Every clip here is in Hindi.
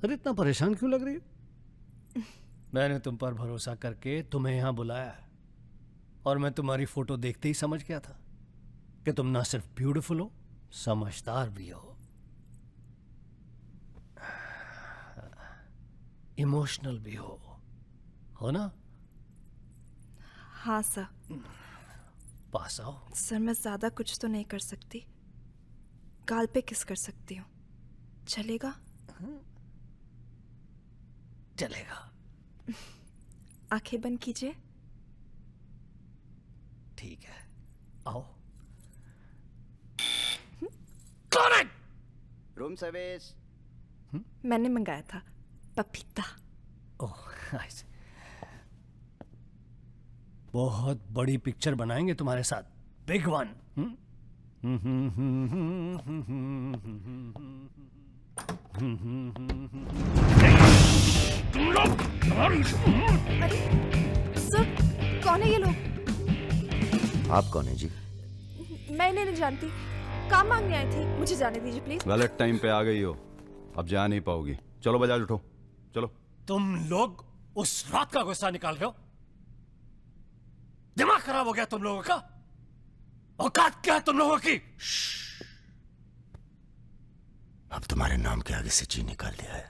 अरे इतना परेशान क्यों लग रही हो? मैंने तुम पर भरोसा करके तुम्हें यहां बुलाया और मैं तुम्हारी फोटो देखते ही समझ गया था कि तुम ना सिर्फ ब्यूटीफुल हो, समझदार भी हो, इमोशनल भी हो ना? हाँ सर। पास आओ। सर मैं ज्यादा कुछ तो नहीं कर सकती, गाल पे किस कर सकती हूँ, चलेगा? चलेगा। आंखें बंद कीजिए। ठीक है, आओ। कौन है? Room service. मैंने मंगाया था पपीता। ओह, ऐसे। बहुत बड़ी पिक्चर बनाएंगे तुम्हारे साथ, बिग वन। तुम लोग। सर कौन है ये लोग? आप कौन है जी? मैं इन्हें नहीं जानती, काम मांगने आई थी, मुझे जाने दीजिए प्लीज। गलत टाइम पे आ गई हो, अब जा नहीं पाओगी। चलो बजाज उठो, चलो। तुम लोग उस रात का गुस्सा निकाल रहे हो? दिमाग खराब हो गया तुम लोगों का? औकात क्या है तुम लोगों की? अब तुम्हारे नाम के आगे से जी निकाल दिया है,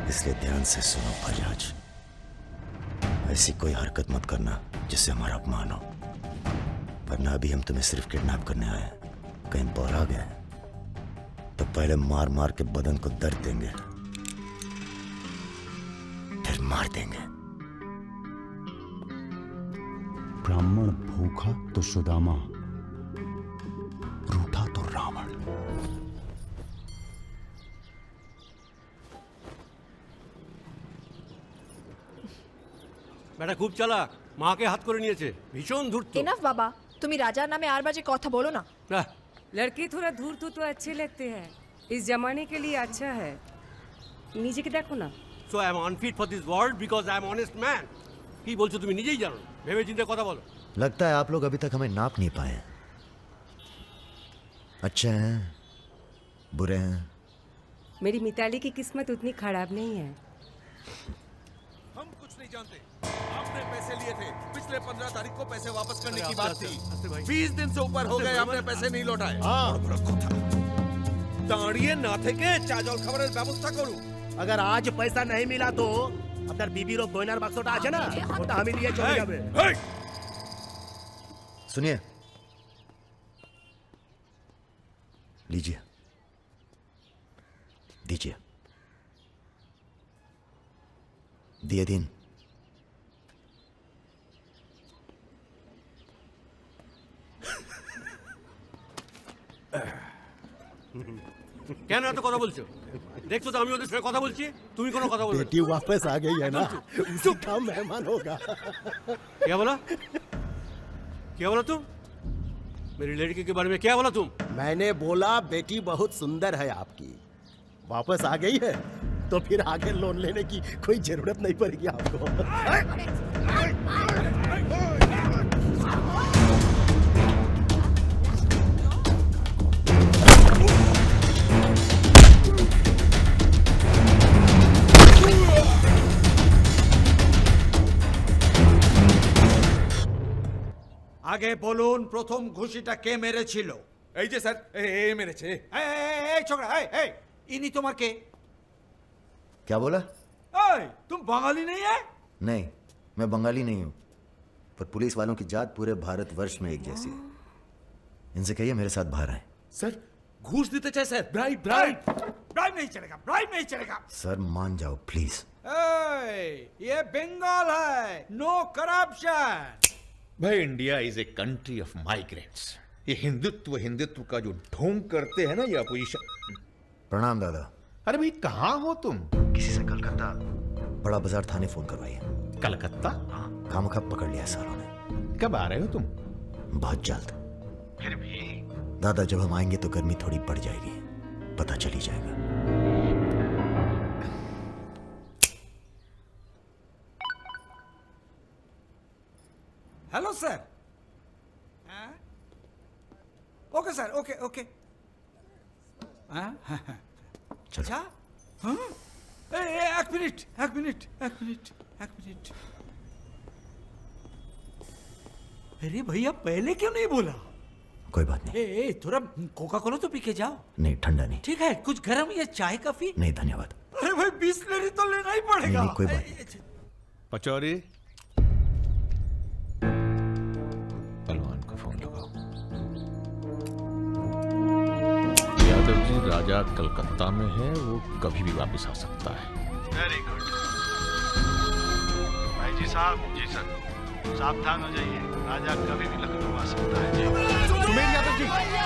इसलिए ध्यान से सुनो बजाज। ऐसी कोई हरकत मत करना जिससे हमारा अपमान हो, वरना अभी हम तुम्हें सिर्फ किडनैप करने आए हैं। कहीं बौरा गए तो पहले मार मार के बदन को दर्द देंगे, फिर मार देंगे। ब्राह्मण भूखा तो सुदामा, रूठा तो रावण। বেটা খুব চালাক, মাকে হাত করে নিয়েছে, ভীষণ ধূর্ত। इनफ बाबा, तुम्ही राजा नामे 8 बजे कथा बोलो ना। लड़की थोड़ा धूर्त तो अच्छे लगते हैं, इस जमाने के लिए अच्छा है। नीचे के देखो ना। So I am unfit for this world because I am honest man. কি বলছো তুমি নিজেই জানো, ভেবে চিন্তে কথা বলো। लगता है आप लोग अभी तक हमें नाप नहीं पाए। अच्छे हैं, बुरे हैं। मेरी मिताली की किस्मत उतनी खराब नहीं है। हम कुछ नहीं जानते। आपने पैसे लिए थे, पिछले 15 तारीख को पैसे वापस करने की बात थी। 20 दिन से ऊपर हो गए, आपने पैसे नहीं लौटाए। दाঁড়িয়ে না থেকে চা জল খাবারের ব্যবস্থা করুন। अगर आज पैसा नहीं मिला तो আপনার বিবির গয়নার বাক্সটা আছে না, ওটা আমি নিয়ে চলে যাবে। सुनिए, लीजिए, दीजिए। दिए दिन। কেন এত কথা বলছো? দেখছো তো আমি ওদের সঙ্গে কথা বলছি, তুমি কোনো কথা বলছো? बेटी वापस आ गई है ना, उसी का मेहमान होगा। क्या बोला? क्या बोला तुम? मेरी लड़की के बारे में क्या बोला तुम? मैंने बोला बेटी बहुत सुंदर है आपकी, वापस आ गई है तो फिर आगे लोन लेने की कोई जरूरत नहीं पड़ेगी आपको। আগে বলুন প্রথম ঘুষিটা কে মেরেছিল? এই যে স্যার, এ মেরেছে। এই ছোকরা, এই ইনি তোমার কে? क्या बोला? এই तुम बंगाली नहीं है? नहीं, मैं बंगाली नहीं हूं, पर पुलिस वालों की जात पूरे भारतवर्ष में एक जैसी है। इनसे कहिए मेरे साथ बाहर आए। सर घूस देते चाहे सर, ब्राइब ब्राइब ब्राइब नहीं चलेगा, ब्राइब नहीं चलेगा। सर मान जाओ प्लीज। ये बंगाल है, नो करप्शन। भाई India is a country of migrants. ये हिंदुत्व का जो ढोंग करते हैं ना ये अपोजिशन। प्रणाम दादा। अरे भाई कहाँ हो तुम? किसी से कलकत्ता बड़ा बाजार थाने फोन करवाइए। कलकत्ता? खामखा पकड़ लिया सारों ने। कब आ रहे हो तुम? बहुत जल्द। फिर भी दादा जब हम आएंगे तो गर्मी थोड़ी बढ़ जाएगी, पता चल ही जाएगा। Hello sir. Okay sir, okay okay. अच्छा, एक मिनट। अरे भैया पहले क्यों नहीं बोला? कोई बात नहीं। थोड़ा कोका कोला तो पी के जाओ। नहीं, ठंडा नहीं। ठीक है, कुछ गर्म या चाय कॉफी? नहीं धन्यवाद। अरे भाई 20 लेनी तो लेना ही पड़ेगा। नहीं, कोई बात नहीं। पचौरी, पहलवान को फोन लगाओ। यादव जी, राजा कलकत्ता में है, वो कभी भी वापस आ सकता है। वेरी गुड भाई जी साहब। जी सर, सावधान हो जाइए, राजा कभी भी लखनऊ आ सकता है। जी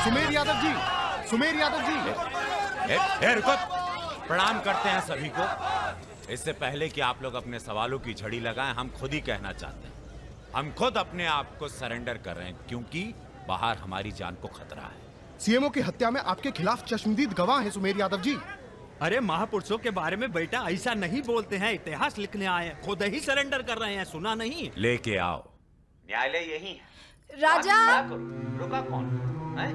सुमेर यादव जी। रुको, प्रणाम करते हैं सभी को। इससे पहले कि आप लोग अपने सवालों की झड़ी लगाएं, हम खुद ही कहना चाहते हैं, हम खुद अपने आप को सरेंडर कर रहे हैं, क्योंकि बाहर हमारी जान को खतरा है। सीएमओ की हत्या में आपके खिलाफ चश्मदीद गवाह हैं सुमेर यादव जी। अरे महापुरुषों के बारे में बेटा ऐसा नहीं बोलते हैं, इतिहास लिखने आए हैं, खुद ही सरेंडर कर रहे हैं, सुना नहीं? लेके आओ, न्यायालय यही है। राजा, रुका कौन है?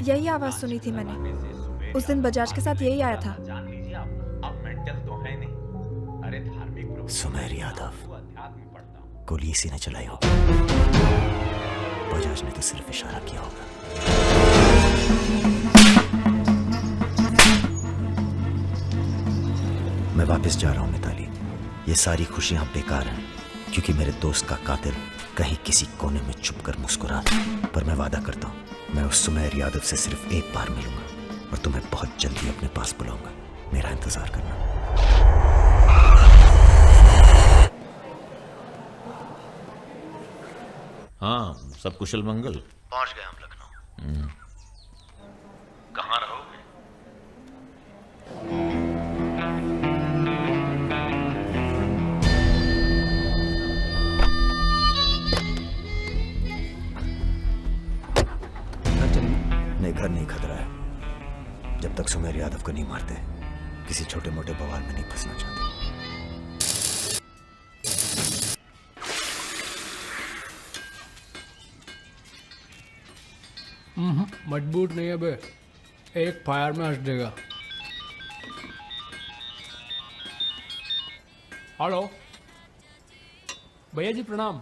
यही आवाज सुनी थी मैंने। उस दिन बजाज के साथ यही आया था। जान लीजिए, आप मेंटल तो है नहीं। अरे धार्मिक सुमेर यादव, अध्यात्म पढ़ता हूँ। गोली इसी ने चलाई होगी। बजाज ने तो सिर्फ इशारा किया होगा। मैं वापस जा रहा हूं मिताली। ये सारी खुशियां बेकार हैं, क्योंकि मेरे दोस्त का कातिल कहीं किसी कोने में छुपकर मुस्कुरा रहा है। पर मैं वादा करता हूं, मैं उस सुमेर यादव से सिर्फ एक बार मिलूंगा और तुम्हें बहुत जल्दी अपने पास बुलाऊंगा। मेरा इंतजार करना। हाँ, सब कुशल मंगल। पहुंच गए हम लखनऊ। कहाँ रहोगे? नहीं, घर नहीं खतरा है। जब तक सुमेर यादव को नहीं मारते, किसी छोटे मोटे बवाल में नहीं फंसना चाहते। मजबूत नहीं है बे, एक फायर में हंस देगा। हेलो भैया जी, प्रणाम।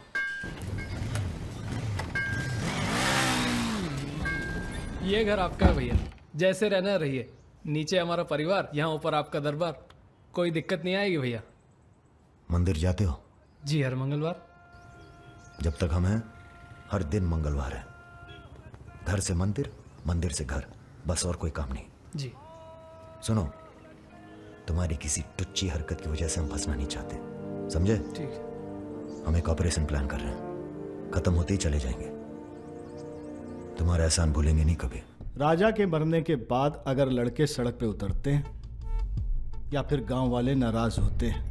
ये घर आपका है भैया, जैसे रहना रहिए। नीचे हमारा परिवार, यहाँ ऊपर आपका दरबार। कोई दिक्कत नहीं आएगी भैया। मंदिर जाते हो? जी, हर मंगलवार। जब तक हम हैं, हर दिन मंगलवार है। घर से मंदिर, मंदिर से घर, बस और कोई काम नहीं। जी सुनो, तुम्हारी किसी टुच्ची हरकत की वजह से हम फंसना नहीं चाहते, समझे? ठीक है। हम एक ऑपरेशन प्लान कर रहे हैं, खत्म होते ही चले जाएंगे। तुम्हारा एहसान भूलेंगे नहीं कभी। राजा के मरने के बाद अगर लड़के सड़क पे उतरते हैं या फिर गांव वाले नाराज होते हैं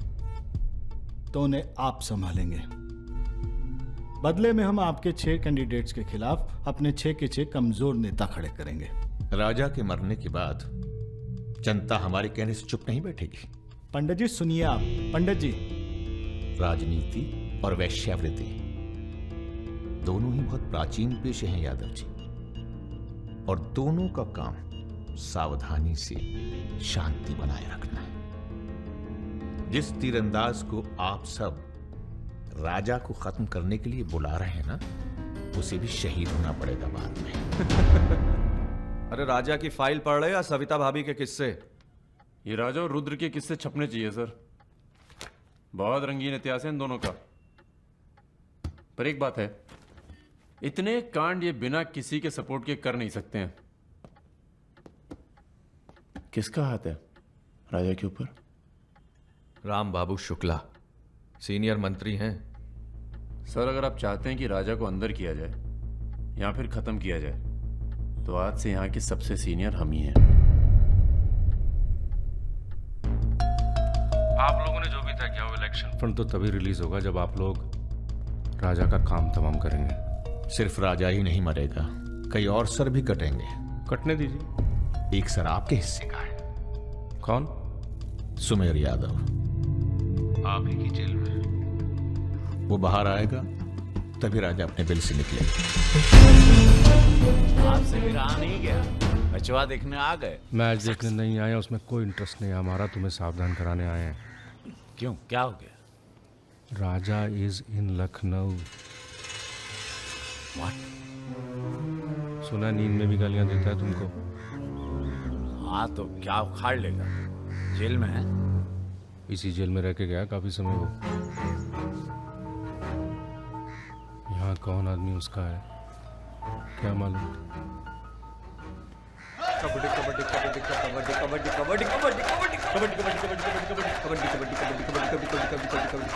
तो उन्हें आप संभालेंगे। बदले में हम आपके 6 कैंडिडेट्स के खिलाफ अपने 6 के 6 कमजोर नेता खड़े करेंगे। राजा के मरने के बाद जनता हमारे कहने से चुप नहीं बैठेगी। पंडित जी सुनिए आप। पंडित जी, राजनीति और वैश्यावृत्ति दोनों ही बहुत प्राचीन पेशे हैं यादव जी, और दोनों का काम सावधानी से शांति बनाए रखना है। जिस तीरंदाज को आप सब राजा को खत्म करने के लिए बुला रहे हैं ना, उसे भी शहीद होना पड़ेगा बाद में। अरे राजा की फाइल पढ़ रहे या सविता भाभी के किस्से? ये राजा और रुद्र के किस्से छपने चाहिए सर। बहुत रंगीन इतिहास है इन दोनों का। पर एक बात है, इतने कांड ये बिना किसी के सपोर्ट के कर नहीं सकते हैं। किसका हाथ है राजा के ऊपर? राम बाबू शुक्ला सीनियर मंत्री हैं। सर, अगर आप चाहते हैं कि राजा को अंदर किया जाए या फिर खत्म किया जाए, तो आज से यहाँ के सबसे सीनियर हम ही हैं। आप लोगों ने जो भी तय किया वो इलेक्शन फंड तो तभी रिलीज होगा जब आप लोग राजा का काम तमाम करेंगे। सिर्फ राजा ही नहीं मरेगा, कई और सर भी कटेंगे। कटने दीजिए। एक सर आपके हिस्से का है। कौन? सुमेर यादव। आप ही की जेल में। वो बाहर आएगा तभी राजा अपने बिल से निकलेगा। आपसे भी रहा नहीं गया। मैचवा देखने आ गए? मैच देखने नहीं आए, उसमें कोई इंटरेस्ट नहीं है हमारा, तुम्हें सावधान कराने आए हैं। क्यों, क्या हो गया? राजा इज इन लखनऊ। सुना नींद में भी गालियां देता है तुमको। हाँ तो क्या उखाड़ लेगा? जेल में है? इसी जेल में रह के गया काफी समय वो। यहाँ कौन आदमी उसका है क्या मालूम। कबड्डी कबड्डी कबड्डी कबड्डी कबड्डी कबड्डी कबड्डी कबड्डी कबड्डी कबड्डी कबड्डी कबड्डी कबड्डी कबड्डी कबड्डी कबड्डी कबड्डी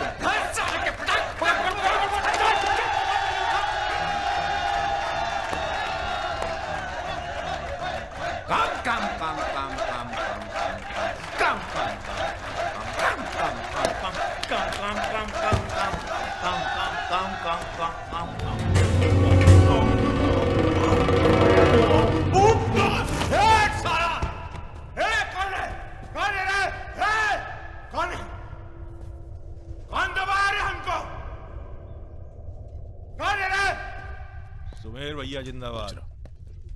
सुमेर भैया जिंदाबाद।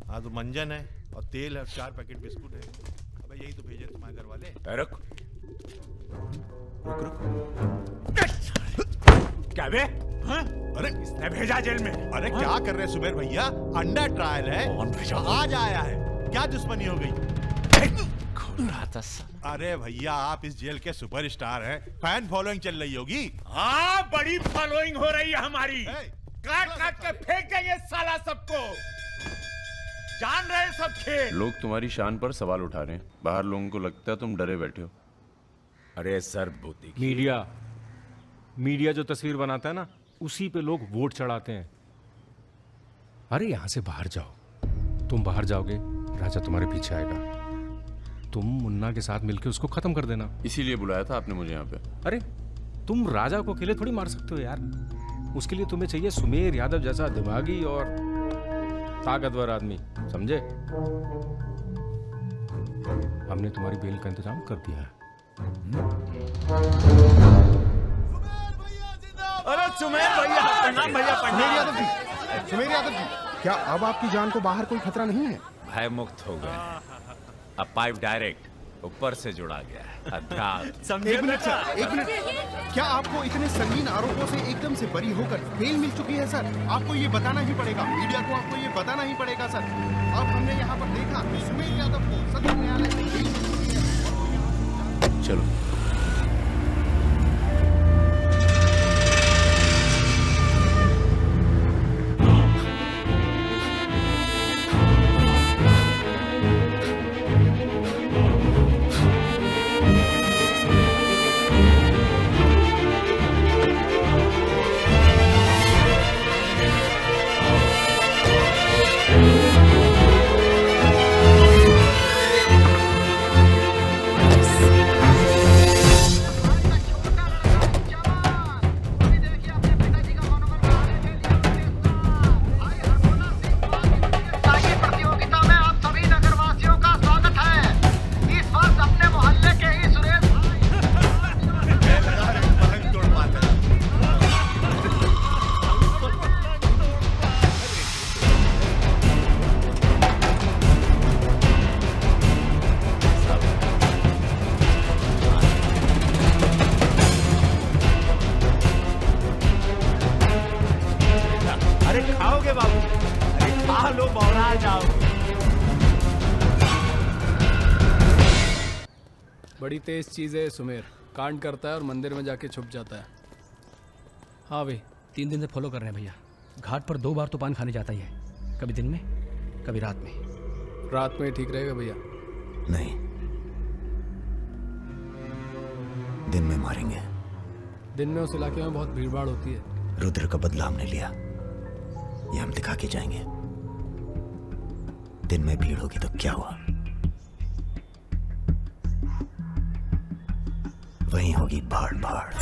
हाँ तो मंजन है और तेल है, 4 पैकेट बिस्कुट है। अबे यही तो भेजे तुम्हारे घर वाले। रुक रुक रुक। क्या बे? हाँ? अरे किसने भेजा जेल में? अरे क्या कर रहे सुमेर भैया, अंडर ट्रायल है। कौन भेजा? आज आया है, क्या दुश्मनी हो गई? अरे भैया आप इस जेल के सुपरस्टार हैं, फैन फॉलोइंग चल रही होगी। हाँ बड़ी फॉलोइंग हो रही है हमारी। काट काट के फेंक देंगे साला सबको। जान रहे हैं सब खेल। लोग तुम्हारी शान पर सवाल उठा रहे हैं, बाहर लोगों को लगता है तुम डरे बैठे हो। अरे सर बूती मीडिया जो तस्वीर बनाता है ना, उसी पे लोग वोट चढ़ाते हैं। अरे यहां से बाहर जाओ, तुम बाहर जाओगे राजा तुम्हारे पीछे आएगा, तुम मुन्ना के साथ मिलकर उसको खत्म कर देना। इसीलिए बुलाया था आपने मुझे यहाँ पे। अरे तुम राजा को अकेले थोड़ी मार सकते हो यार, उसके लिए तुम्हें चाहिए सुमेर यादव जैसा दिमागी और ताकतवर आदमी, समझे? हमने तुम्हारी बेल का इंतजाम कर दिया है। अरे सुमेर भैया, प्रणाम भैया, सुमेर यादव जी, सुमेर यादव जी, क्या अब आपकी जान को बाहर कोई खतरा नहीं है? भय मुक्त हो गए। अब पाइप डायरेक्ट ऊपर से जुड़ा गया है। एक मिनट सर, एक मिनट। क्या आपको इतने संगीन आरोपों से एकदम से बरी होकर बेल मिल चुकी है सर? आपको ये बताना ही पड़ेगा, मीडिया को आपको ये बताना ही पड़ेगा सर। अब हमने यहाँ पर देखा कि सुमेर यादव को सदर न्यायालय से बेल मिल चुकी है। चलो बड़ी तेज चीज है सुमेर, कांड करता है और मंदिर में जाके छुप जाता है। हाँ भाई, 3 दिन से फॉलो कर रहे हैं भैया। घाट पर 2 बार तो पान खाने जाता ही है, कभी दिन में कभी रात में। रात में ठीक रहेगा भैया? नहीं, दिन में मारेंगे। दिन में उस इलाके में बहुत भीड़भाड़ होती है। रुद्र का बदला हमने लिया, ये हम दिखा के जाएंगे। दिन में भीड़ होगी तो क्या हुआ, वहीं होगी भाड़ भाड़।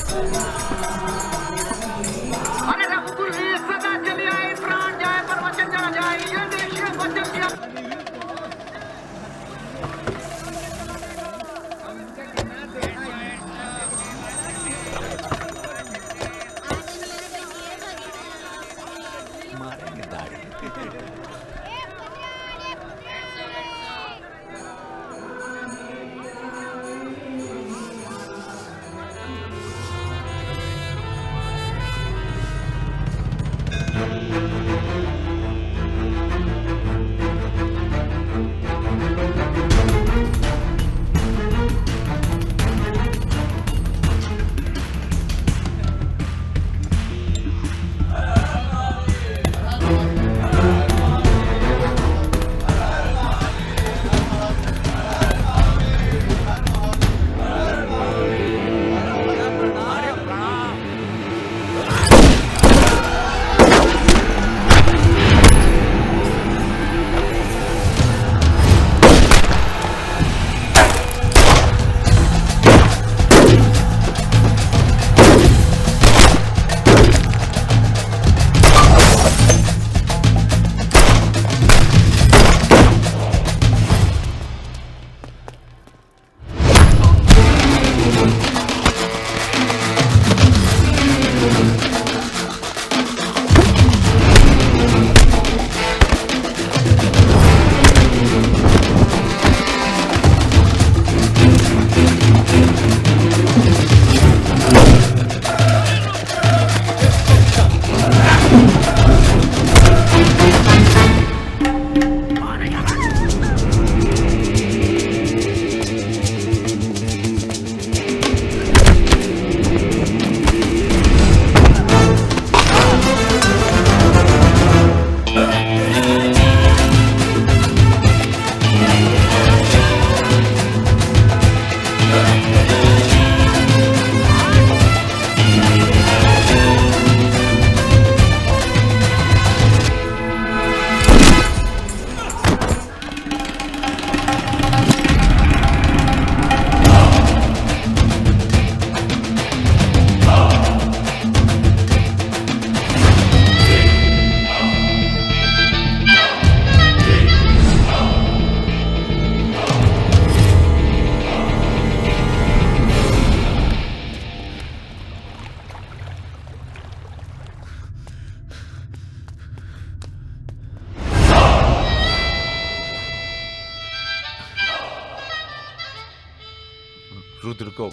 रुद्र को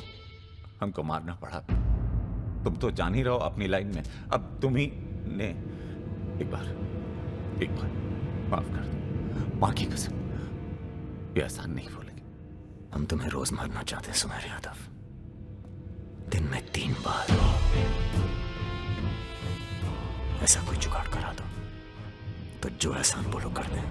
हमको मारना पड़ा। तुम तो जान ही रहो अपनी लाइन में। अब तुम ही ने एक बार माफ कर दो, मां की कसम, ये आसान नहीं भूलेंगे। हम तुम्हें रोज मारना चाहते हैं सुमेर यादव, दिन में 3 बार। ऐसा कोई जुगाड़ करा दो तो जो एहसान बोलो कर दे।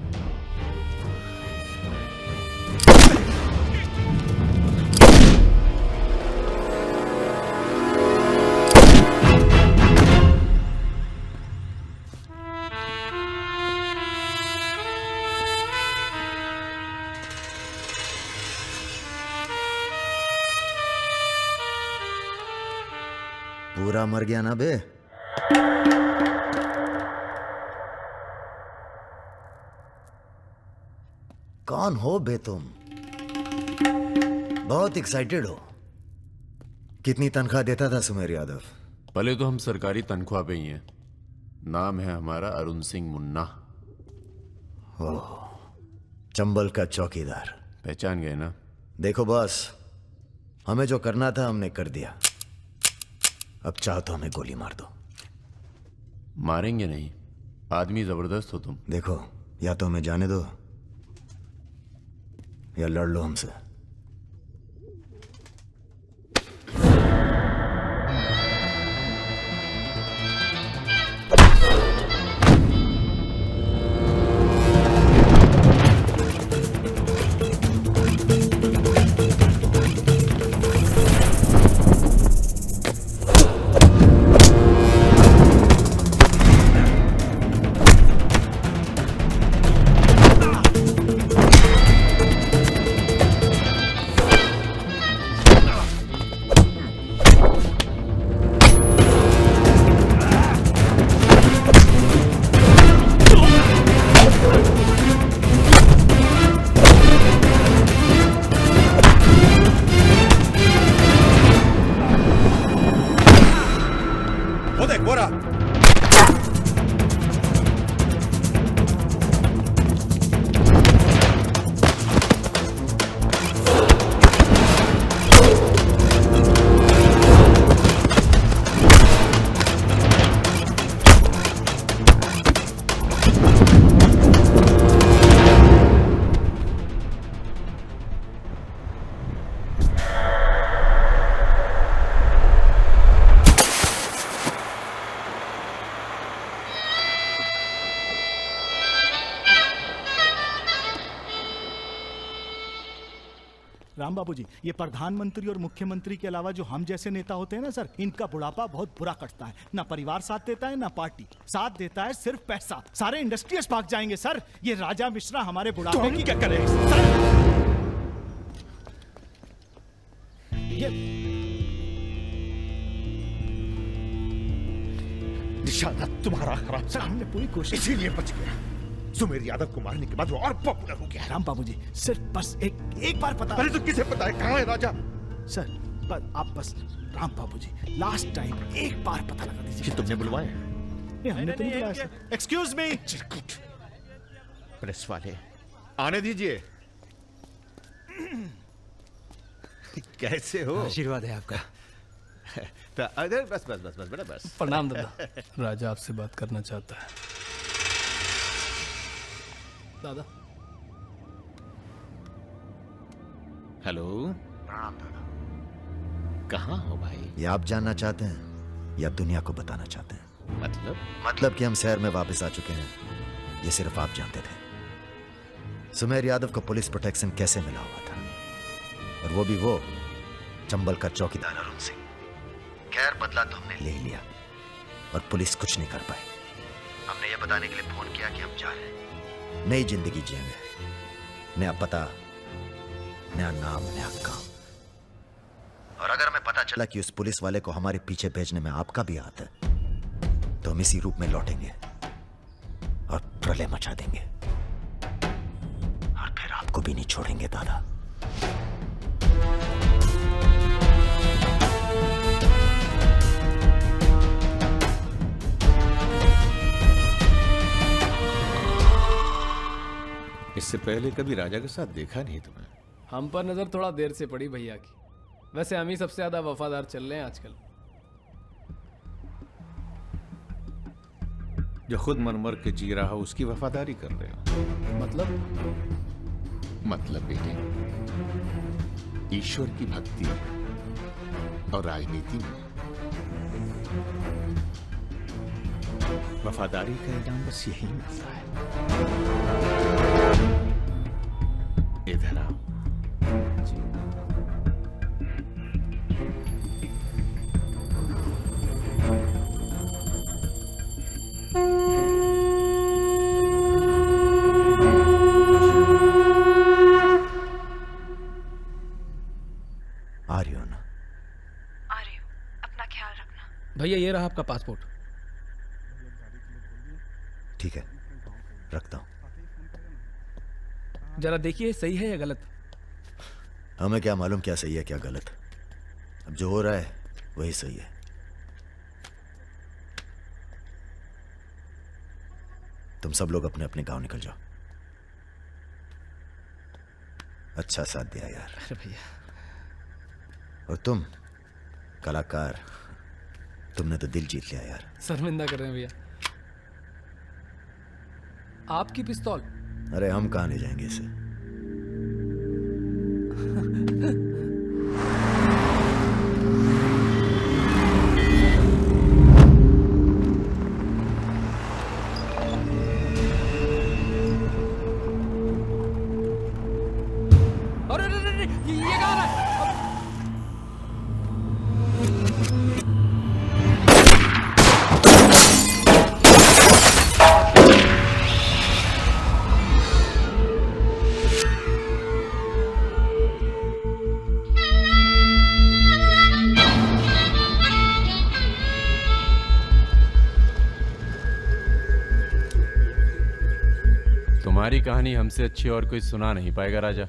पूरा मर गया ना बे? कौन हो बे तुम? बहुत एक्साइटेड हो। कितनी तनख्वाह देता था सुमेर यादव? पहले तो हम सरकारी तनख्वाह पे ही हैं। नाम है हमारा अरुण सिंह मुन्ना। ओह, चंबल का चौकीदार। पहचान गए ना? देखो बॉस, हमें जो करना था हमने कर दिया। अब चाहो तो हमें गोली मार दो। मारेंगे नहीं, आदमी जबरदस्त हो तुम। देखो, या तो हमें जाने दो या लड़ लो हमसे। राम बाबू जी, ये प्रधानमंत्री और मुख्यमंत्री के अलावा जो हम जैसे नेता होते हैं ना सर, इनका बुढ़ापा बहुत बुरा कटता है। ना परिवार साथ देता है, ना पार्टी साथ देता है, सिर्फ पैसा। सारे इंडस्ट्रियल्स भाग जाएंगे सर। ये राजा मिश्रा हमारे बुढ़ापे की क्या करे सर? ये निशाना तुम्हारा खराब सर, हमने पूरी कोशिश इसीलिए बच गया। सुमेर यादव को मारने के बाद वो और पॉपुलर हो गया। राम बाबू जी, सिर्फ बस एक बार पता। अरे तो किसे पता है कहाँ है राजा? सर आप बस राम बाबू जी लास्ट टाइम एक बार पता लगा दीजिए। तुमने बुलवाया? हमने तो नहीं बुलाया सर। Excuse me. प्रेस वाले आने दीजिए। कैसे हो? आशीर्वाद है आपका। अरे बस बस बस बस बेटा बस। प्रणाम दादा। राजा आपसे बात करना चाहता है। दादा। हेलो। प्रणाम दादा। कहाँ हो भाई? ये आप जानना चाहते हैं या दुनिया को बताना चाहते हैं? मतलब कि हम शहर में वापस आ चुके हैं, ये सिर्फ आप जानते थे। सुमेर यादव को पुलिस प्रोटेक्शन कैसे मिला हुआ था, और वो भी वो चंबल का चौकीदार अरुण सिंह। खैर बदला तो हमने ले ही लिया, और पुलिस कुछ नहीं कर पाई। हमने ये बताने के लिए फोन किया कि हम जा रहे हैं, नई जिंदगी जिएंगे, नया पता, नया नाम, नया काम। और अगर हमें पता चला कि उस पुलिस वाले को हमारे पीछे भेजने में आपका भी हाथ है, तो हम इसी रूप में लौटेंगे और प्रलय मचा देंगे, और फिर आपको भी नहीं छोड़ेंगे दादा। इससे पहले कभी राजा के साथ देखा नहीं तुम्हें। हम पर नजर थोड़ा देर से पड़ी भैया की। वैसे हम ही सबसे ज्यादा वफादार चल रहे हैं आजकल। जो खुद मनमर के जी रहा हो उसकी वफादारी कर रहे हो। मतलब बेटे, ईश्वर की भक्ति और राजनीति में वफादारी का इनाम बस यही मिलता है। इधर आओ। आ रही हो ना? आ रही हूँ, अपना ख्याल रखना। भैया ये रहा आपका पासपोर्ट। ठीक है, रखता हूं। जरा देखिए सही है या गलत। हमें क्या मालूम क्या सही है क्या गलत। अब जो हो रहा है वही सही है। तुम सब लोग अपने अपने गांव निकल जाओ। अच्छा साथ दिया यार। अरे भैया। और तुम कलाकार, तुमने तो दिल जीत लिया यार। शर्मिंदा कर रहे हैं भैया। आपकी पिस्तौल। अरे हम कहां ले जाएंगे इसे। अरे ये कहाँ रहा है? तुम्हारी कहानी हमसे अच्छी और कोई सुना नहीं पाएगा राजा।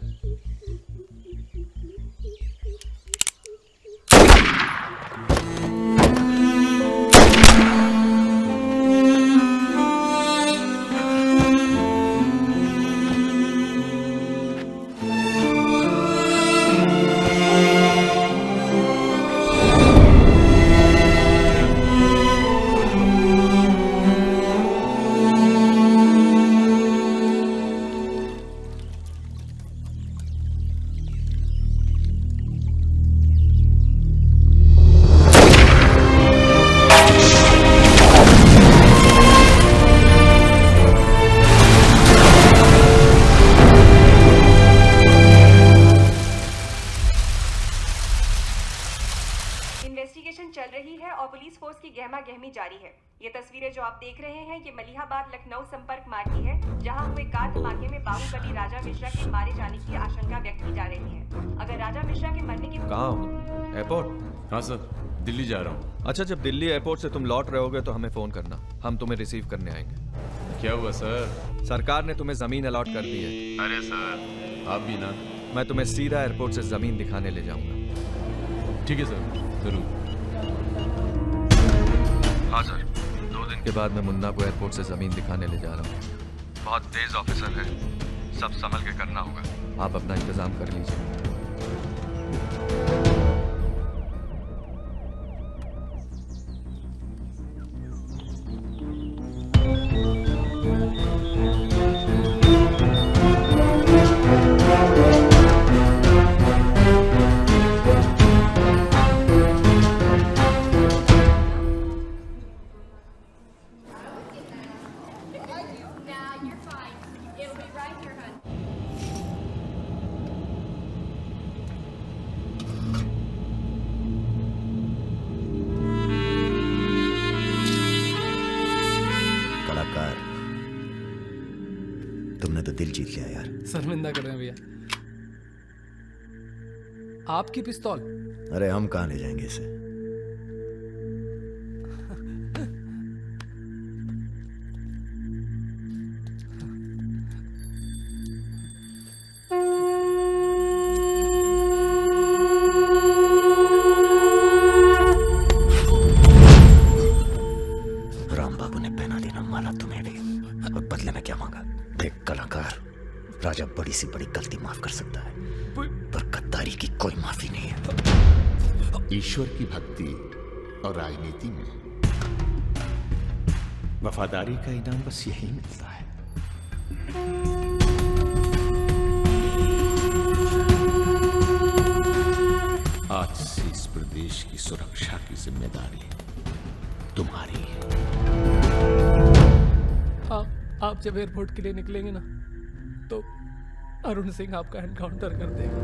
इन्वेस्टिगेशन चल रही है और पुलिस फोर्स की गहमा गहमी जारी है। ये तस्वीरें जो आप देख रहे हैं ये मलिहाबाद लखनऊ संपर्क मार्ग की है, जहां हुए कार धमाके में बाहुबली राजा मिश्रा के मारे जाने की आशंका व्यक्त की जा रही है। अगर राजा मिश्रा के मरने की कहाँ हो? एयरपोर्ट? हाँ सर, दिल्ली जा रहा हूँ। अच्छा, जब दिल्ली एयरपोर्ट से तुम लौट रहे होगे तो हमें फोन करना, हम तुम्हें रिसीव करने आएंगे। क्या हुआ सर? सरकार ने तुम्हें जमीन अलॉट कर दी है। अरे सर, आप भी ना। मैं तुम्हें सीधा एयरपोर्ट से जमीन दिखाने ले जाऊंगा। ठीक है सर, जरूर। हाँ सर, 2 दिन के बाद मैं मुन्ना को एयरपोर्ट से जमीन दिखाने ले जा रहा हूँ। बहुत तेज ऑफिसर है, सब संभल के करना होगा। आप अपना इंतजाम कर लीजिए। तुमने तो दिल जीत लिया यार। शर्मिंदा कर रहे हैं भैया। आपकी पिस्तौल? अरे हम कहाँ ले जाएंगे इसे? राम बाबू ने पहना देना माला तुम्हें भी, और बदले में क्या मांगा? देख कलाकार, राजा बड़ी सी बड़ी गलती माफ कर सकता है, पर गद्दारी की कोई माफी नहीं है। ईश्वर की भक्ति और राजनीति में वफादारी का इनाम बस यही मिलता है। आज से इस प्रदेश की सुरक्षा की जिम्मेदारी तुम्हारी है। आप जब एयरपोर्ट के लिए निकलेंगे ना, तो अरुण सिंह आपका एनकाउंटर कर देगा,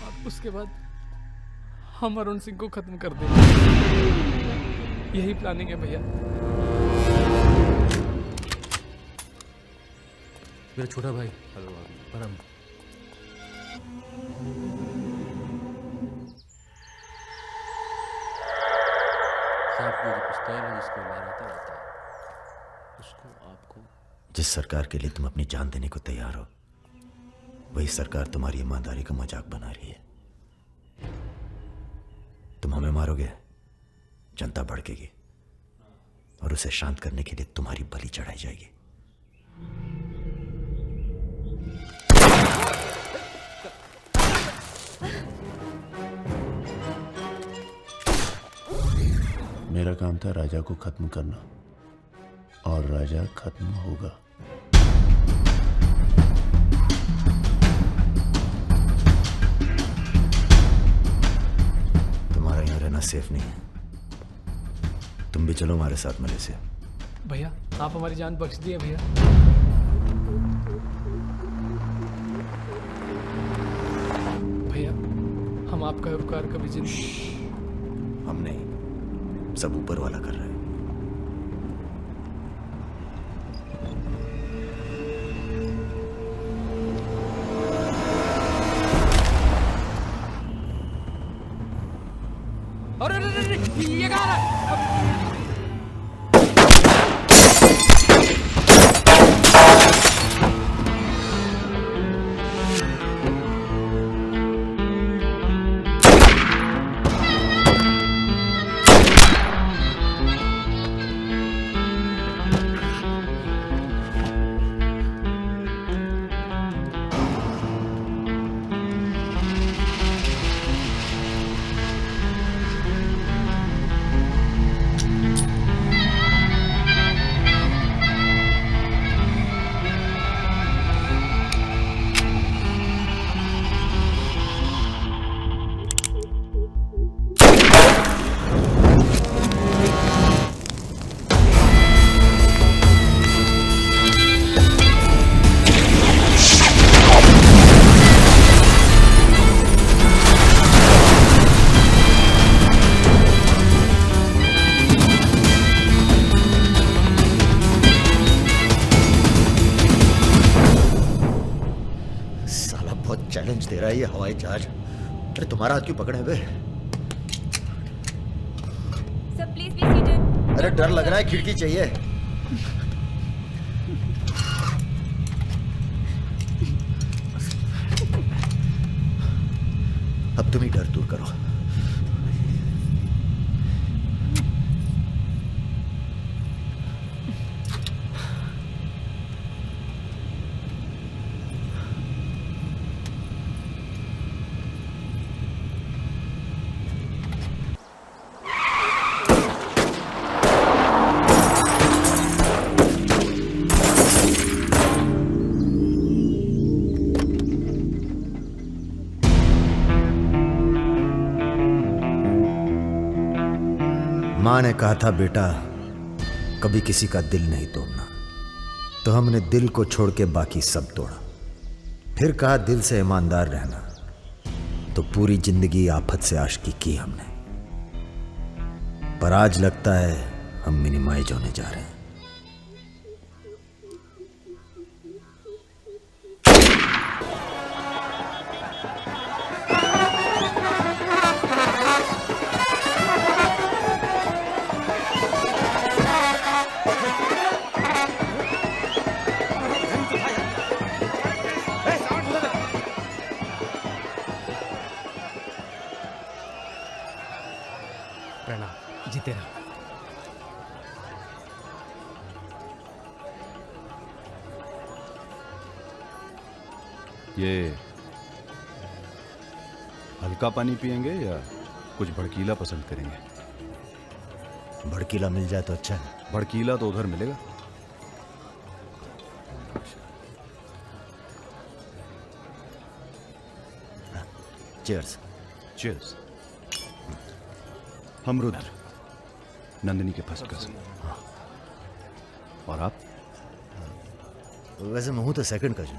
और उसके बाद हम अरुण सिंह को खत्म कर देंगे। यही प्लानिंग है भैया। मेरा छोटा भाई। हेलो परम। जिसको मारा था उसको आपको, जिस सरकार के लिए तुम अपनी जान देने को तैयार हो, वही सरकार तुम्हारी ईमानदारी का मजाक बना रही है। तुम हमें मारोगे, जनता भड़केगी, और उसे शांत करने के लिए तुम्हारी बलि चढ़ाई जाएगी। मेरा काम था राजा को खत्म करना, और राजा खत्म होगा। तुम्हारा यहाँ रहना सेफ नहीं है, तुम भी चलो हमारे साथ मलेशिया। भैया आप हमारी जान बख्श दिए भैया। भैया हम आपका उपकार कभी जिंदगी। हम नहीं, सब ऊपर वाला कर रहा है। अरे ये कहाँ है? ये हवाई जहाज? अरे तुम्हारा हाथ क्यों पकड़े हुए? Sir please be seated. अरे डर लग रहा है, खिड़की चाहिए। अब तुम ही डर दूर करो। माँ ने कहा था बेटा कभी किसी का दिल नहीं तोड़ना, तो हमने दिल को छोड़ के बाकी सब तोड़ा। फिर कहा दिल से ईमानदार रहना, तो पूरी जिंदगी आफत से आशिकी की हमने। पर आज लगता है हम मिनिमाइज होने जा रहे हैं। प्रणाम, जीते रहो। ये हल्का पानी पिएंगे या कुछ भड़कीला पसंद करेंगे? भड़कीला मिल जाए तो अच्छा है। भड़कीला तो उधर मिलेगा। चीयर्स। चीयर्स। हम रुद्र, नंदिनी के फर्स्ट कजिन। और आप? वैसे मैं हूं तो सेकंड कजिन,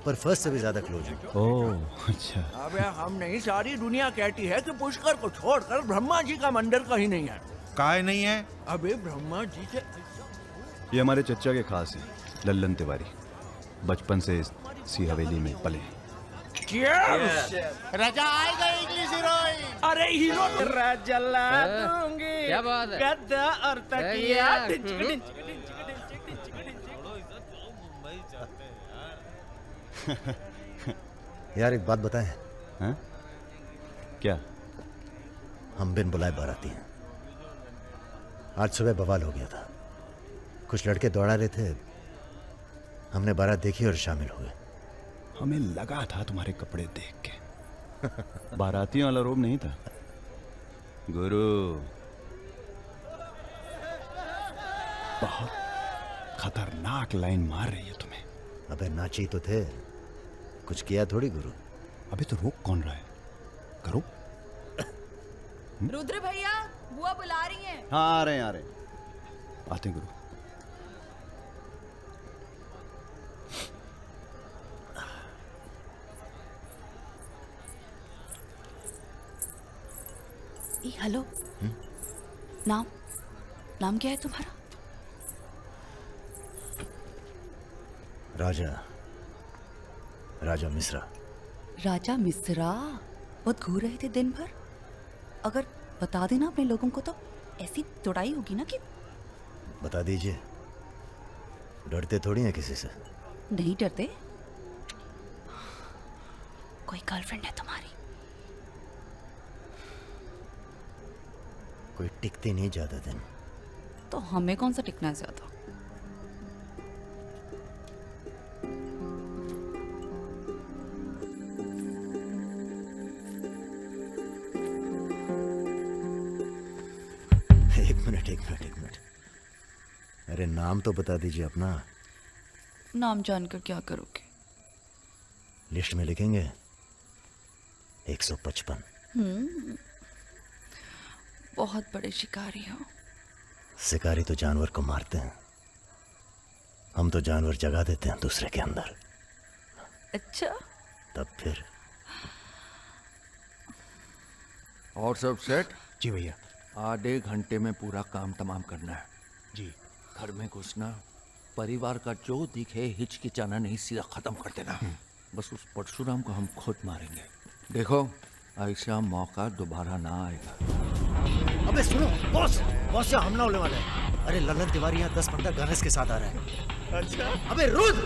पर फर्स्ट से भी ज्यादा क्लोज हूं। ओह अच्छा। अबे हम नहीं, सारी दुनिया कहती है कि पुष्कर को छोड़कर ब्रह्मा जी का मंदिर कहीं नहीं है। काहे नहीं है? अबे ब्रह्मा जी से ये हमारे चच्चा के खास हैं, लल्लन तिवारी। बचपन से इसी हवेली में पले हैं। राजा आएगा इंग्लिश हीरोइन। अरे हीरो जला दूंगी। क्या बात है? गद्दा और तकिया। यार एक बात बताएं। हाँ? क्या? हम बिन बुलाए बाराती हैं। आज सुबह बवाल हो गया था। कुछ लड़के दौड़ा रहे थे, हमने बारात देखी और शामिल हुए। हमें लगा था तुम्हारे कपड़े देख के बारातियों वाला रोब नहीं था। गुरु बहुत खतरनाक लाइन मार रही है तुम्हें। अबे नाची तो थे, कुछ किया थोड़ी गुरु। अबे तो रोक कौन रहा है? करो। रुद्र भैया, बुआ बुला रही हैं। हाँ आ रहे हैं, आ रहे हैं। आते हैं गुरु। हेलो। नाम नाम क्या है तुम्हारा? राजा मिश्रा। राजा मिश्रा, बहुत घूर रहे थे दिन भर। अगर बता देना अपने लोगों को तो ऐसी तोड़ाई होगी ना कि। बता दीजिए, डरते थोड़ी हैं किसी से। नहीं डरते। कोई गर्लफ्रेंड है तुम्हारी? कोई टिकती नहीं ज्यादा दिन। तो हमें कौन सा टिकना है ज्यादा? एक मिनट। अरे नाम तो बता दीजिए अपना। नाम जानकर क्या करोगे? लिस्ट में लिखेंगे 155। बहुत बड़े शिकारी हो। शिकारी तो जानवर को मारते हैं, हम तो जानवर जगा देते हैं दूसरे के अंदर। अच्छा। तब फिर और सब सेट? जी भैया। आधे घंटे में पूरा काम तमाम करना है। जी। घर में घुसना, परिवार का जो दिखे हिचकिचाना नहीं, सीधा खत्म कर देना। बस उस परशुराम को हम खुद मारेंगे। देखो ऐसा मौका दोबारा ना आएगा। अबे सुनो बॉस, बॉस यहाँ हमला होने वाला है। अरे ललन तिवारी यहाँ 10-15 गनर्स के साथ आ रहा है। अच्छा अबे रुद्र,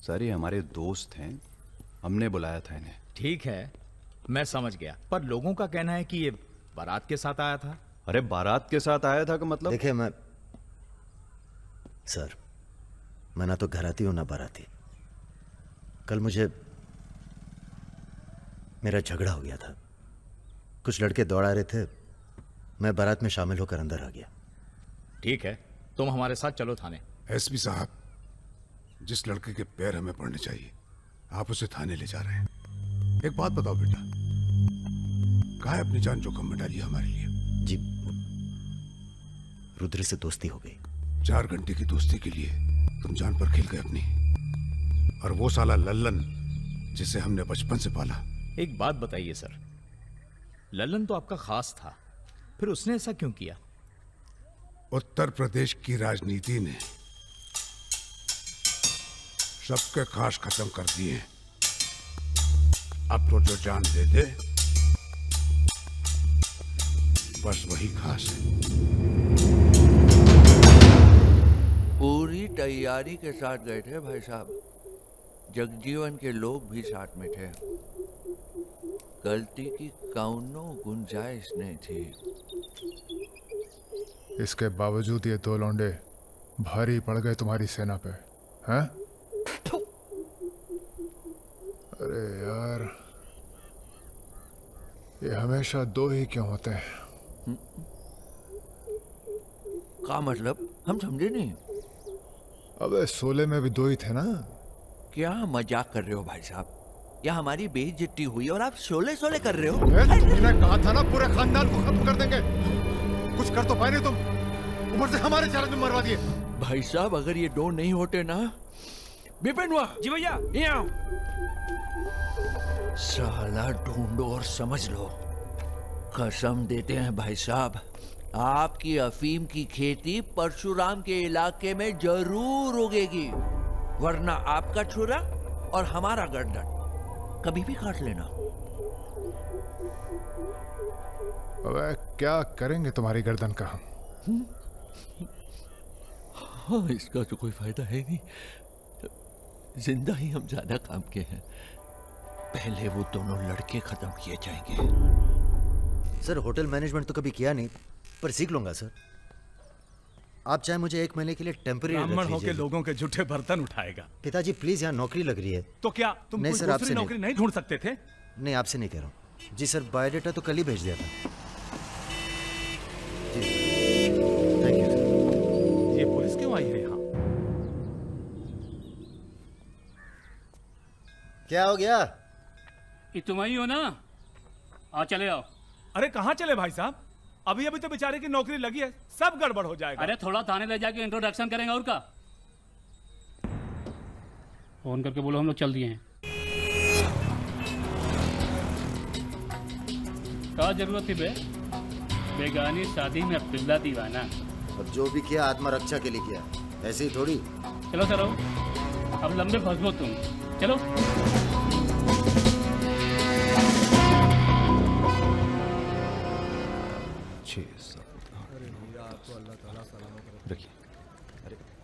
सर ये हमारे दोस्त हैं, हमने बुलाया था इन्हें। ठीक है, मैं समझ गया, पर लोगों का कहना है कि ये बारात के साथ आया था। अरे बारात के साथ आया था का मतलब? देखिए सर, मैं ना तो घराती हूं ना बाराती। कल मुझे मेरा झगड़ा हो गया था, कुछ लड़के दौड़ा रहे थे, मैं बारात में शामिल होकर अंदर आ गया। ठीक है, तुम हमारे साथ चलो थाने। एसपी साहब, जिस लड़के के पैर हमें पड़ने चाहिए आप उसे थाने ले जा रहे हैं। एक बात बताओ बेटा, काहे अपनी जान जोखिम में डाली हमारे लिए? जी, रुद्र से दोस्ती हो गई। 4 घंटे की दोस्ती के लिए तुम जान पर खेल गए अपनी, और वो साला लल्लन जिसे हमने बचपन से पाला। एक बात बताइए सर, लल्लन तो आपका खास था, फिर उसने ऐसा क्यों किया? उत्तर प्रदेश की राजनीति ने सबके खास खत्म कर दिए। अब तो जो जान दे दे बस वही खास है। पूरी तैयारी के साथ गए थे भाई साहब, जगजीवन के लोग भी साथ में थे, गलती की कौनो गुंजाइश नहीं थी। इसके बावजूद ये 2 लौंडे भारी पड़ गए तुम्हारी सेना पे, हैं? अरे यार, ये हमेशा 2 ही क्यों होते हैं? क्या मतलब? हम समझे नहीं। अबे शोले में भी 2 ही थे ना? क्या मजाक कर रहे हो भाई साहब? या हमारी बेइज्जती हुई और आप शोले शोले कर रहे हो? मैंने कहा था ना पूरे खानदान को खत्म कर देंगे। कुछ कर तो पाए नहीं तुम, ऊपर से हमारे चारों में मरवा दिए। भाई साहब अगर ये 2 नहीं होते ना, बिपिन हुआ जी भैया, ये आओ। साला ढूंढो और समझ लो, कसम देते हैं भाई साहब, आपकी अफीम की खेती परशुराम के इलाके में जरूर उगेगी, वरना आपका छुरा और हमारा गर्दन कभी भी काट लेना। अबे क्या करेंगे तुम्हारी गर्दन का हम? हाँ, इसका तो कोई फायदा है नहीं, जिंदा ही हम ज्यादा काम के हैं। पहले वो दोनों लड़के खत्म किए जाएंगे। सर होटल मैनेजमेंट तो कभी किया नहीं, पर सीख लूंगा सर। आप चाहे मुझे 1 महीने के लिए टेम्पररी ब्राह्मण होके लोगों के झूठे बर्तन उठाएगा। पिताजी प्लीज, यहाँ नौकरी लग रही है। तो क्या तुम नहीं कोई सर, दूसरी आपसे नौकरी नहीं ढूंढ सकते थे? नहीं, आपसे नहीं कह रहा हूँ जी सर। बायोडेटा तो कल ही भेज दिया था जी। Thank you. ये पुलिस क्यों आई है यहाँ? क्या हो गया? ये तुम ही हो ना? आ चले आओ। अरे कहाँ चले भाई साहब? अभी अभी तो बेचारे की नौकरी लगी है, सब गड़बड़ हो जाएगा। अरे थोड़ा थाने ले जाके इंट्रोडक्शन करेंगे और का। फोन करके बोलो हम लोग चल दिए हैं। क्या जरूरत थी बे? बेगानी शादी में पिल्ला दीवाना। अब जो भी किया आत्मरक्षा के लिए किया, ऐसे ही थोड़ी। चलो सर, अब लंबे फंसो तुम। चलो।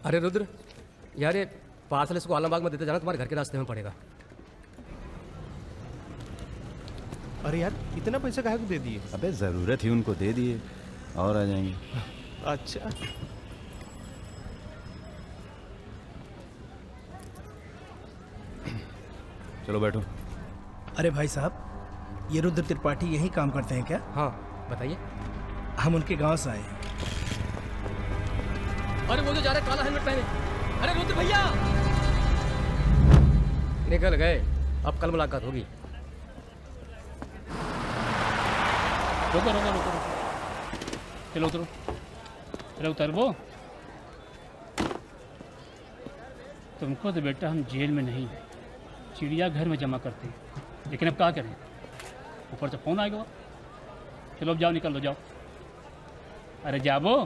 अरे रुद्र यार, ये पार्सल इसको आलमबाग में देते जाना, तुम्हारे घर के रास्ते में पड़ेगा। अरे यार, इतना पैसा काहे को दे दिए? अबे जरूरत ही उनको दे दिए और आ जाएंगे। अच्छा, चलो बैठो। अरे भाई साहब, ये रुद्र त्रिपाठी यही काम करते हैं क्या? हाँ बताइए। हम उनके गांव से आए हैं। अरे वो जो जा रहे काला हेलमेट पहने, अरे रुद्र भैया निकल गए। अब कल मुलाकात होगी। रुको रुको रुको रुको, चलो उतरो। चलो उतर वो। तुमको तो बेटा हम जेल में नहीं, चिड़ियाघर में जमा करते हैं, लेकिन अब क्या करें, ऊपर से फोन आएगा। चलो अब जाओ, निकल लो, जाओ। अरे जाबो।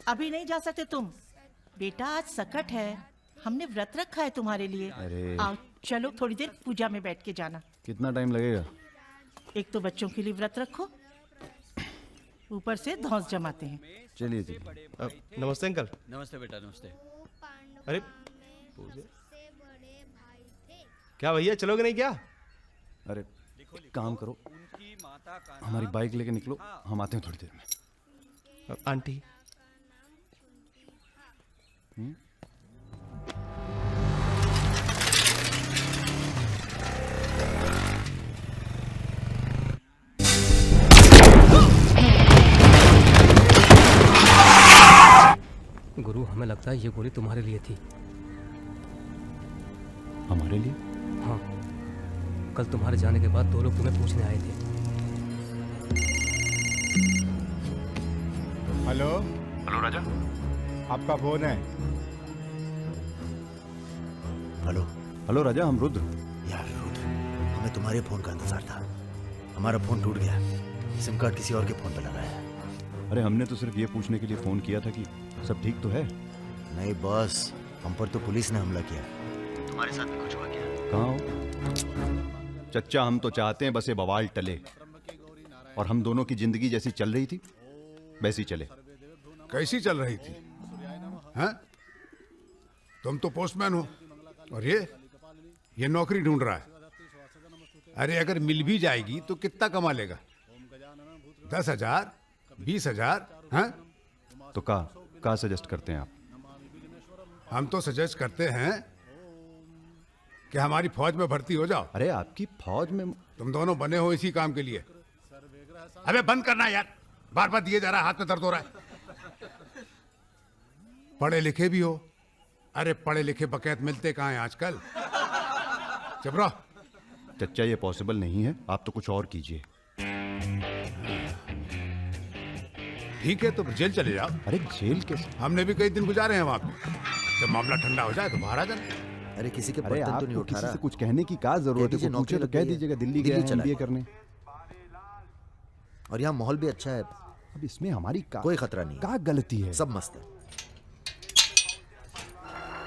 अभी नहीं जा सकते तुम बेटा, आज सकट है, हमने व्रत रखा है तुम्हारे लिए। अरे। आओ चलो, थोड़ी देर पूजा में बैठ के जाना। कितना टाइम लगेगा? एक तो बच्चों के लिए व्रत रखो, ऊपर से धौंस जमाते हैं। चलिए चलिए। नमस्ते अंकल। नमस्ते बेटा, नमस्ते। अरे क्या भैया चलोगे नहीं क्या? अरे एक काम करो, हमारी बाइक लेके निकलो, हम आते हैं थोड़ी देर में। आंटी गुरु, हमें लगता है ये गोली तुम्हारे लिए थी। हमारे लिए? हाँ, कल तुम्हारे जाने के बाद 2 लोग तुम्हें पूछने आए थे। हेलो हेलो राजा। आपका फोन है। हेलो हेलो राजा, हम रुद्र। यार रुद्र, हमें तुम्हारे फोन का इंतजार था। हमारा फोन टूट गया, सिम कार्ड किसी और के फोन पे लगा है। अरे हमने तो सिर्फ ये पूछने के लिए फोन किया था कि सब ठीक तो है। नहीं बॉस, हम पर तो पुलिस ने हमला किया। तुम्हारे साथ भी कुछ हुआ क्या? कहाँ हो चच्चा? हम तो चाहते हैं बस ये बवाल टले और हम दोनों की जिंदगी जैसी चल रही थी वैसी चले। कैसी चल रही थी? हैं? तुम तो पोस्टमैन हो और ये नौकरी ढूंढ रहा है। अरे अगर मिल भी जाएगी तो कितना कमा लेगा? 10,000 20,000? हैं? तो का सजेस्ट करते हैं आप? हम तो सजेस्ट करते हैं कि हमारी फौज में भर्ती हो जाओ। अरे आपकी फौज में? तुम दोनों बने हो इसी काम के लिए। अबे बंद करना यार, बार बार दिए जा रहा है, हाथ में दर्द हो रहा है। पढ़े लिखे भी हो। अरे पढ़े लिखे बकैत मिलते कहाँ हैं आजकल? चुप रहो। चच्चा ये पॉसिबल नहीं है, आप तो कुछ और कीजिए। ठीक है तो जेल चले जाओ। अरे जेल कैसे? हमने भी कई दिन गुजारे हैं वहां पे। जब मामला ठंडा हो जाए तो बाहर आ जाना। अरे किसी के अरे बर्तन तो आपको नहीं उठा किसी रहा। से कुछ कहने की क्या जरूरत है? कोई पूछे तो कह दीजिएगा दिल्ली गया है MBA करने। और यहाँ माहौल भी अच्छा है। अब इसमें हमारी कोई खतरा नहीं। क्या गलती है? सब मस्त है।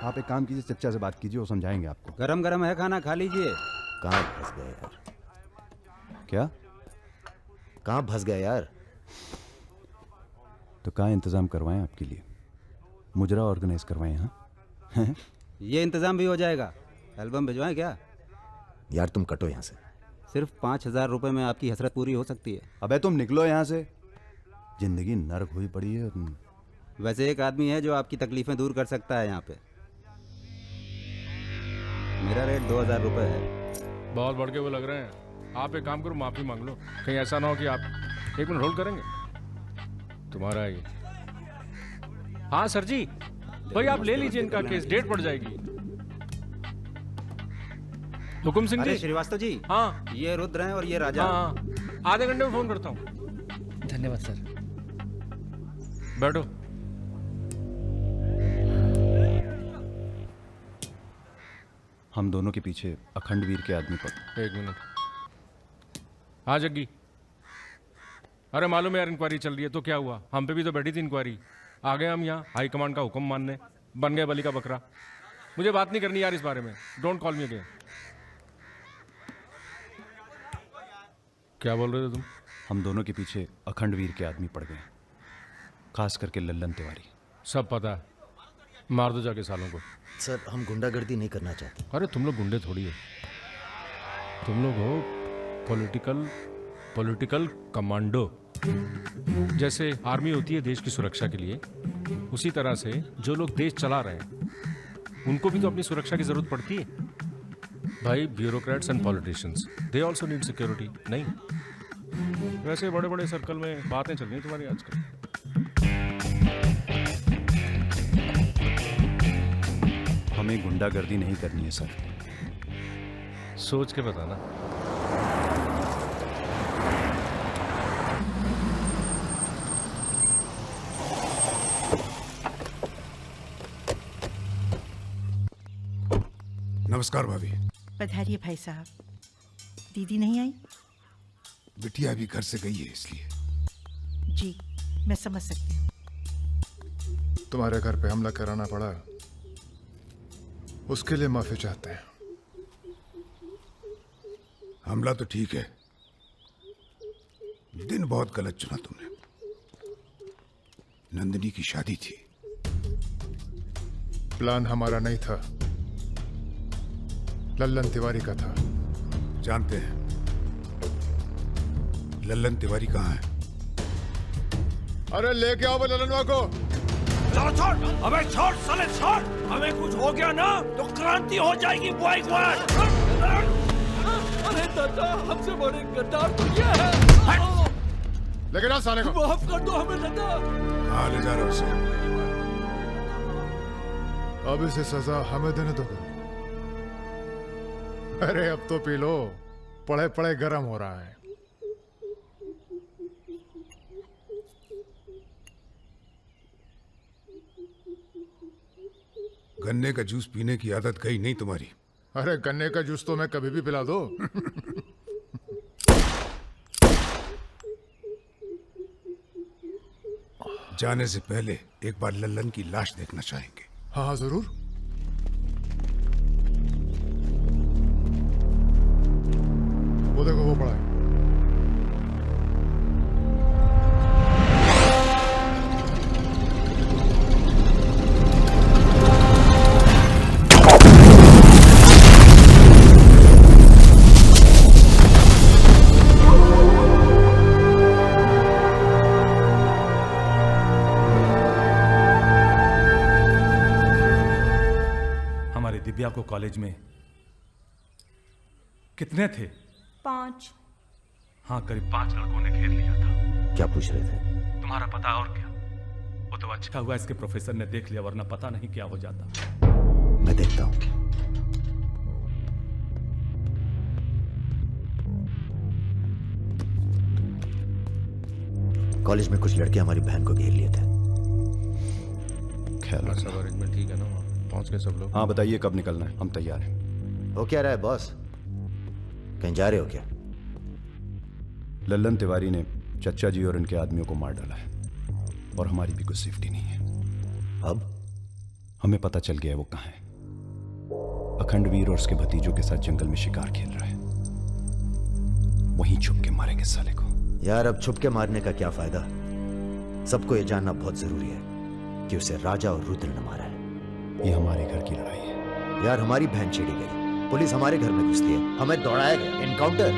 आप एक काम कीजिए, चच्चा से बात कीजिए, वो समझाएंगे आपको। गरम गरम है खाना, खा लीजिए। कहाँ फंस गए यार? क्या? कहाँ फंस गए यार? तो कहाँ इंतजाम करवाएं आपके लिए? मुजरा ऑर्गेनाइज करवाएं? हाँ ये इंतजाम भी हो जाएगा। एल्बम भिजवाएं क्या? यार तुम कटो यहाँ से। सिर्फ 5,000 रुपए में आपकी हसरत पूरी हो सकती है। अबे तुम निकलो यहाँ से, जिंदगी नर्क हुई पड़ी है। वैसे एक आदमी है जो आपकी तकलीफें दूर कर सकता है यहाँ पे। मेरा रेट 2,000 रुपए है। बहुत बढ़ के वो लग रहे हैं। आप एक काम करो, माफी मांग लो। कहीं ऐसा ना हो कि आप 1 मिनट होल्ड करेंगे? तुम्हारा ये। हाँ सर जी, भाई आप ले लीजिए इनका केस, डेट पड़ जाएगी। हुकुम सिंह जी। श्रीवास्तव जी। हाँ ये रुद्र हैं और ये राजा। हाँ, आधे घंटे में फोन करता हूँ। धन्यवाद सर। बैठो। हम दोनों के पीछे अखंड वीर के आदमी पर। 1 मिनट। हाँ जग्गी। अरे मालूम है यार, इंक्वायरी चल रही है। तो क्या हुआ? हम पे भी तो बैठी थी इंक्वायरी। आ गए हम यहाँ हाई कमांड का हुक्म मानने, बन गए बलि का बकरा। मुझे बात नहीं करनी यार इस बारे में। Don't call me again. क्या बोल रहे थे तुम? हम दोनों के पीछे अखंड वीर के आदमी पड़ गए, खास करके लल्लन तिवारी। सब पता है, मार दो जाके सालों को। सर हम गुंडागर्दी नहीं करना चाहते। अरे तुम लोग गुंडे थोड़ी है, तुम लोग हो पॉलिटिकल कमांडो। जैसे आर्मी होती है देश की सुरक्षा के लिए, उसी तरह से जो लोग देश चला रहे हैं उनको भी तो अपनी सुरक्षा की जरूरत पड़ती है भाई। Bureaucrats and politicians, they also need security. नहीं, वैसे बड़े बड़े सर्कल में बातें चल रही तुम्हारी आजकल। हमें गुंडागर्दी नहीं करनी है सर। सोच के बताना। नमस्कार भाभी। पधारिए भाई साहब। दीदी नहीं आई? बिटिया अभी घर से गई है इसलिए। जी मैं समझ सकती हूँ। तुम्हारे घर पे हमला कराना पड़ा, उसके लिए माफी चाहते हैं। हमला तो ठीक है, दिन बहुत गलत चुना तुमने। नंदिनी की शादी थी। प्लान हमारा नहीं था, लल्लन तिवारी का था। जानते हैं। लल्लन तिवारी कहाँ है? अरे लेके आओ लल्लनवा को। छोड़, अबे छोड़ साले छोड़। हमें कुछ हो गया ना तो क्रांति हो जाएगी बॉय क्वाड। अरे दादा, हमसे बड़े गद्दार तो ये है। लेकिन आ साले को। माफ कर दो हमें दादा। कहाँ ले जा रहे हो उसे? अब इसे सजा हमें देने दो। अरे अब तो पी लो, पड़े पड़े गर्म हो रहा है। गन्ने का जूस पीने की आदत गई नहीं तुम्हारी। अरे गन्ने का जूस तो मैं कभी भी पिला दो। जाने से पहले एक बार लल्लन की लाश देखना चाहेंगे। हाँ जरूर। वो देखो वो पड़ा है। दिव्या को कॉलेज में कितने थे? 5। हाँ, करीब 5 लड़कों ने घेर लिया था। क्या पूछ रहे थे? तुम्हारा पता और क्या? वो तो अच्छा हुआ इसके प्रोफेसर ने देख लिया, वरना पता नहीं क्या हो जाता। मैं देखता हूं। कॉलेज में कुछ लड़के हमारी बहन को घेर लिए थे। ख्याल रखना। सब अरेंजमेंट ठीक है ना? पहुंच गए सब लोग? हाँ बताइए कब निकलना है, हम तैयार हैं। हो क्या रहा है बॉस? कहीं जा रहे हो क्या? लल्लन तिवारी ने चच्चा जी और इनके आदमियों को मार डाला है और हमारी भी कुछ सेफ्टी नहीं है। अब हमें पता चल गया है वो कहाँ है। अखंडवीर और उसके भतीजों के साथ जंगल में शिकार खेल रहा है। वहीं छुप के मारेंगे साले को। यार अब छुप के मारने का क्या फायदा? सबको ये जानना बहुत जरूरी है कि उसे राजा और रुद्र ने मारा है। ये हमारे घर की लड़ाई है। यार हमारी बहन छेड़ी गई, पुलिस हमारे घर में घुसती है, हमें दौड़ाया गया, एनकाउंटर।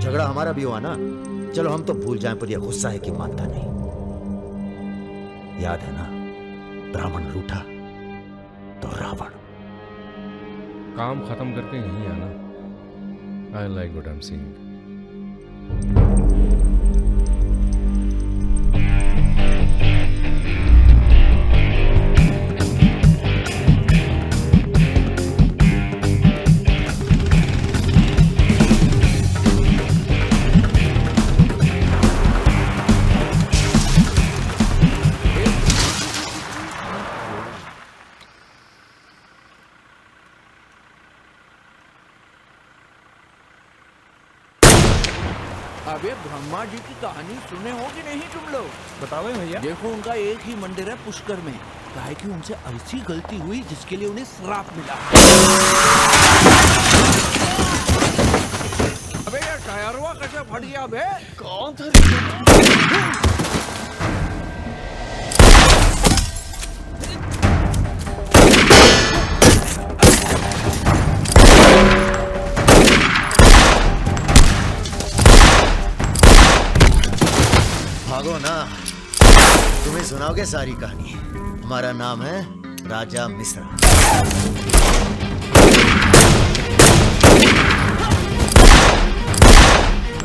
झगड़ा हमारा भी हुआ ना। चलो हम तो भूल जाएं, पर यह गुस्सा है कि मानता नहीं। याद है ना, ब्राह्मण रूठा तो रावण। काम खत्म करके यहीं आना। I like what I am seeing. अबे ब्रह्मा जी की कहानी सुने हो कि नहीं तुम लोग? बताओ भैया। देखो उनका एक ही मंदिर है पुष्कर में। काहे कि उनसे ऐसी गलती हुई जिसके लिए उन्हें श्राप मिला। अबे यार टायरवा कैसे फट गया बे? कौन था? भागो ना, तुम्हें सुनाओगे सारी कहानी। हमारा नाम है राजा मिश्रा।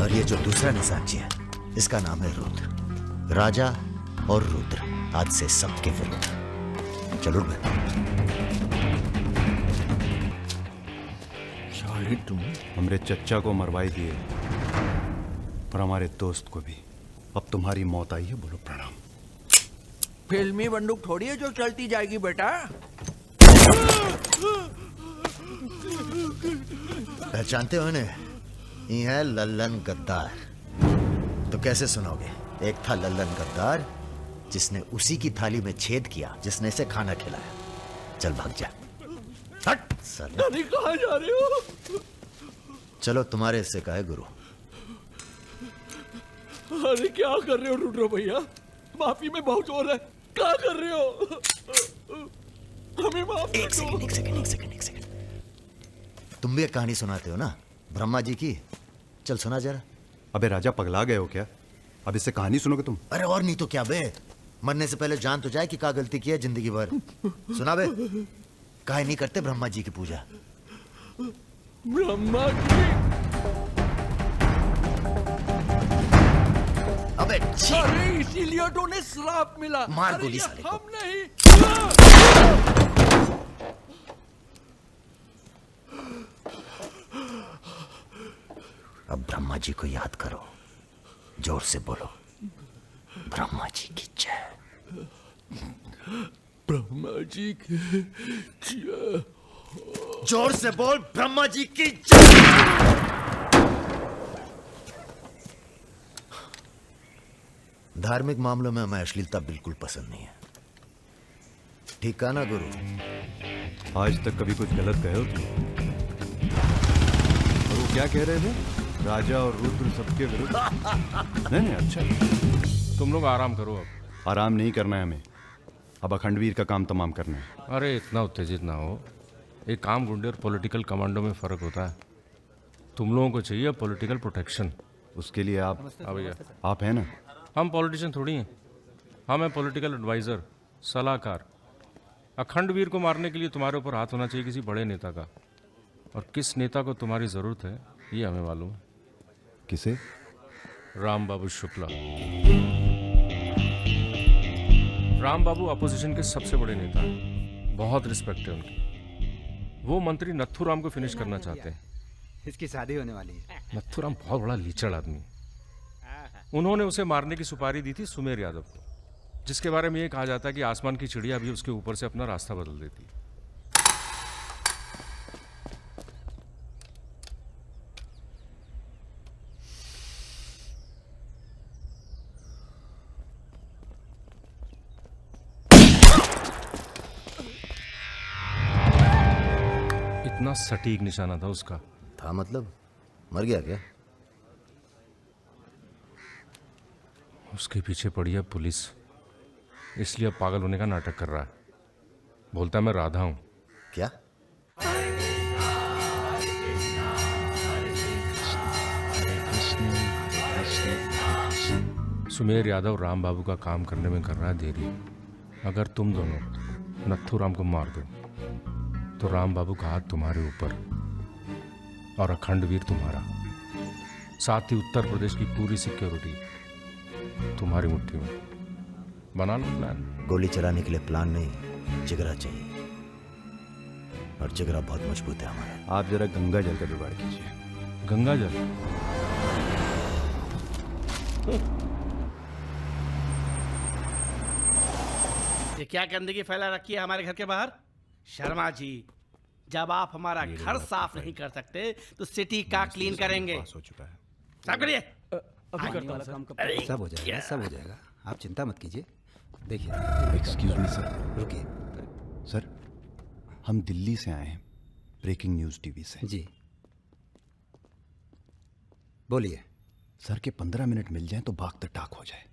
और ये जो दूसरा निशानची है, इसका नाम है रुद्र। राजा और रुद्र आज से सबके विरुद्ध। चलो तुम हमरे चच्चा को मरवाई दिए पर हमारे दोस्त को भी। अब तुम्हारी मौत आई है, बोलो प्रणाम। फिल्मी बंदूक थोड़ी है जो चलती जाएगी बेटा। पहचानते हो इन्हें? ये है लल्लन गद्दार। तो कैसे सुनाओगे? एक था लल्लन गद्दार जिसने उसी की थाली में छेद किया जिसने इसे खाना खिलाया। चल भाग जा। हट साले। कहाँ जा रहे हो? चलो तुम्हारे हिस्से का है गुरु। अरे क्या कर रहे हो रुद्र भैया? माफी में बहुत जोर है। क्या कर रहे हो? हमें माफ कर दो। एक सेकंड। तुम भी एक कहानी सुनाते हो ना ब्रह्मा जी की, चल सुना जरा। अबे राजा पगला गए हो क्या? अब इससे कहानी सुनोगे तुम? अरे और नहीं तो क्या बे, मरने से पहले जान तो जाए कि क्या गलती की है जिंदगी भर। सुना बे, काहे नहीं करते ब्रह्मा जी की पूजा? ब्रह्मा जी, अबे अरे इसीलिए तो उन्हें श्राप मिला। मार अरे गोली यार, साले को। हम नहीं। अब ब्रह्मा जी को याद करो, जोर से बोलो, ब्रह्मा जी की जय। ब्रह्मा जी की जय। जोर से बोल, ब्रह्मा जी की जय। धार्मिक मामलों में हमें अश्लीलता बिल्कुल पसंद नहीं है, ठीक कहा ना गुरु? आज तक कभी कुछ गलत कहे हो तुम? और वो क्या कह रहे थे? राजा और रुद्र सबके विरुद्ध? नहीं, अच्छा। तुम लोग आराम करो अब। आराम नहीं करना है हमें, अब अखंडवीर का काम तमाम करना है। अरे इतना उत्तेजित ना हो, एक काम गुंडे और पॉलिटिकल कमांडो में फ़र्क होता है। तुम लोगों को चाहिए पॉलिटिकल प्रोटेक्शन। उसके लिए आप भैया आप हैं ना? हम पॉलिटिशियन थोड़ी हैं, हम हैं पॉलिटिकल एडवाइज़र, सलाहकार। अखंडवीर को मारने के लिए तुम्हारे ऊपर हाथ होना चाहिए किसी बड़े नेता का, और किस नेता को तुम्हारी ज़रूरत है ये हमें मालूम है। किसे? राम बाबू शुक्ला। राम बाबू अपोजिशन के सबसे बड़े नेता हैं, बहुत रिस्पेक्ट है उनकी। वो मंत्री नथुराम को फिनिश करना चाहते हैं। इसकी शादी होने वाली है। नथुराम बहुत बड़ा लीचड़ आदमी है। उन्होंने उसे मारने की सुपारी दी थी सुमेर यादव को, जिसके बारे में ये कहा जाता है कि आसमान की चिड़िया भी उसके ऊपर से अपना रास्ता बदल देती है। इतना सटीक निशाना था उसका। था मतलब? मर गया क्या? उसके पीछे पड़ी है पुलिस, इसलिए अब पागल होने का नाटक कर रहा है। बोलता है मैं राधा हूं। क्या? सुमेर यादव राम बाबू का काम करने में कर रहा है देरी। अगर तुम दोनों नथुराम को मार दो तो राम बाबू का हाथ तुम्हारे ऊपर और अखंडवीर तुम्हारा, साथ ही उत्तर प्रदेश की पूरी सिक्योरिटी तुम्हारी मुट्ठी में। बना लो प्लान। गोली चलाने के लिए प्लान नहीं, जिगरा चाहिए, और जिगरा बहुत मजबूत है हमारा। आप जरा गंगा जल का जुगाड़ कीजिए। गंगा जल? ये क्या गंदगी फैला रखी है हमारे घर के बाहर? शर्मा जी, जब आप हमारा घर साफ नहीं कर सकते तो सिटी का क्लीन करेंगे। हो चुका है। साफ करिए। अभी करता हूं सर। सब हो जाएगा, सब हो जाएगा, आप चिंता मत कीजिए। देखिए, एक्सक्यूज मी सर। रुकिए सर, हम दिल्ली से आए हैं, ब्रेकिंग न्यूज टीवी से। जी बोलिए। सर के 15 मिनट मिल जाएं तो बाग तक टाक हो जाए।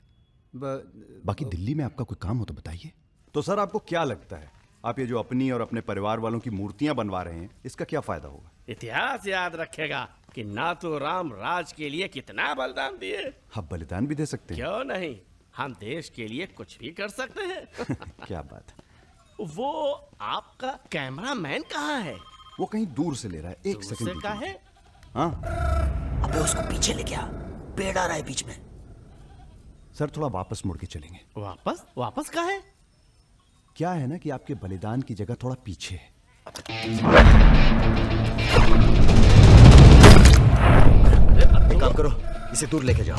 बाकी दिल्ली में आपका कोई काम हो तो बताइए। तो सर आपको क्या लगता है, आप ये जो अपनी और अपने परिवार वालों की मूर्तियां बनवा रहे हैं, इसका क्या फायदा होगा? इतिहास याद रखेगा कि ना तो राम राज के लिए कितना बलिदान दिए। आप बलिदान भी दे सकते हैं। क्यों नहीं, हम देश के लिए कुछ भी कर सकते हैं। क्या बात है। वो आपका कैमरामैन कहाँ है? वो कहीं दूर से ले रहा है, एक दूर सेकंड से का है? हाँ। अबे उसको पीछे ले गया, पेड़ आ रहा है बीच में। सर थोड़ा वापस मुड़ के चलेंगे। वापस? वापस का है? क्या है ना कि आपके बलिदान की जगह थोड़ा पीछे है। एक काम करो, इसे दूर लेके जाओ,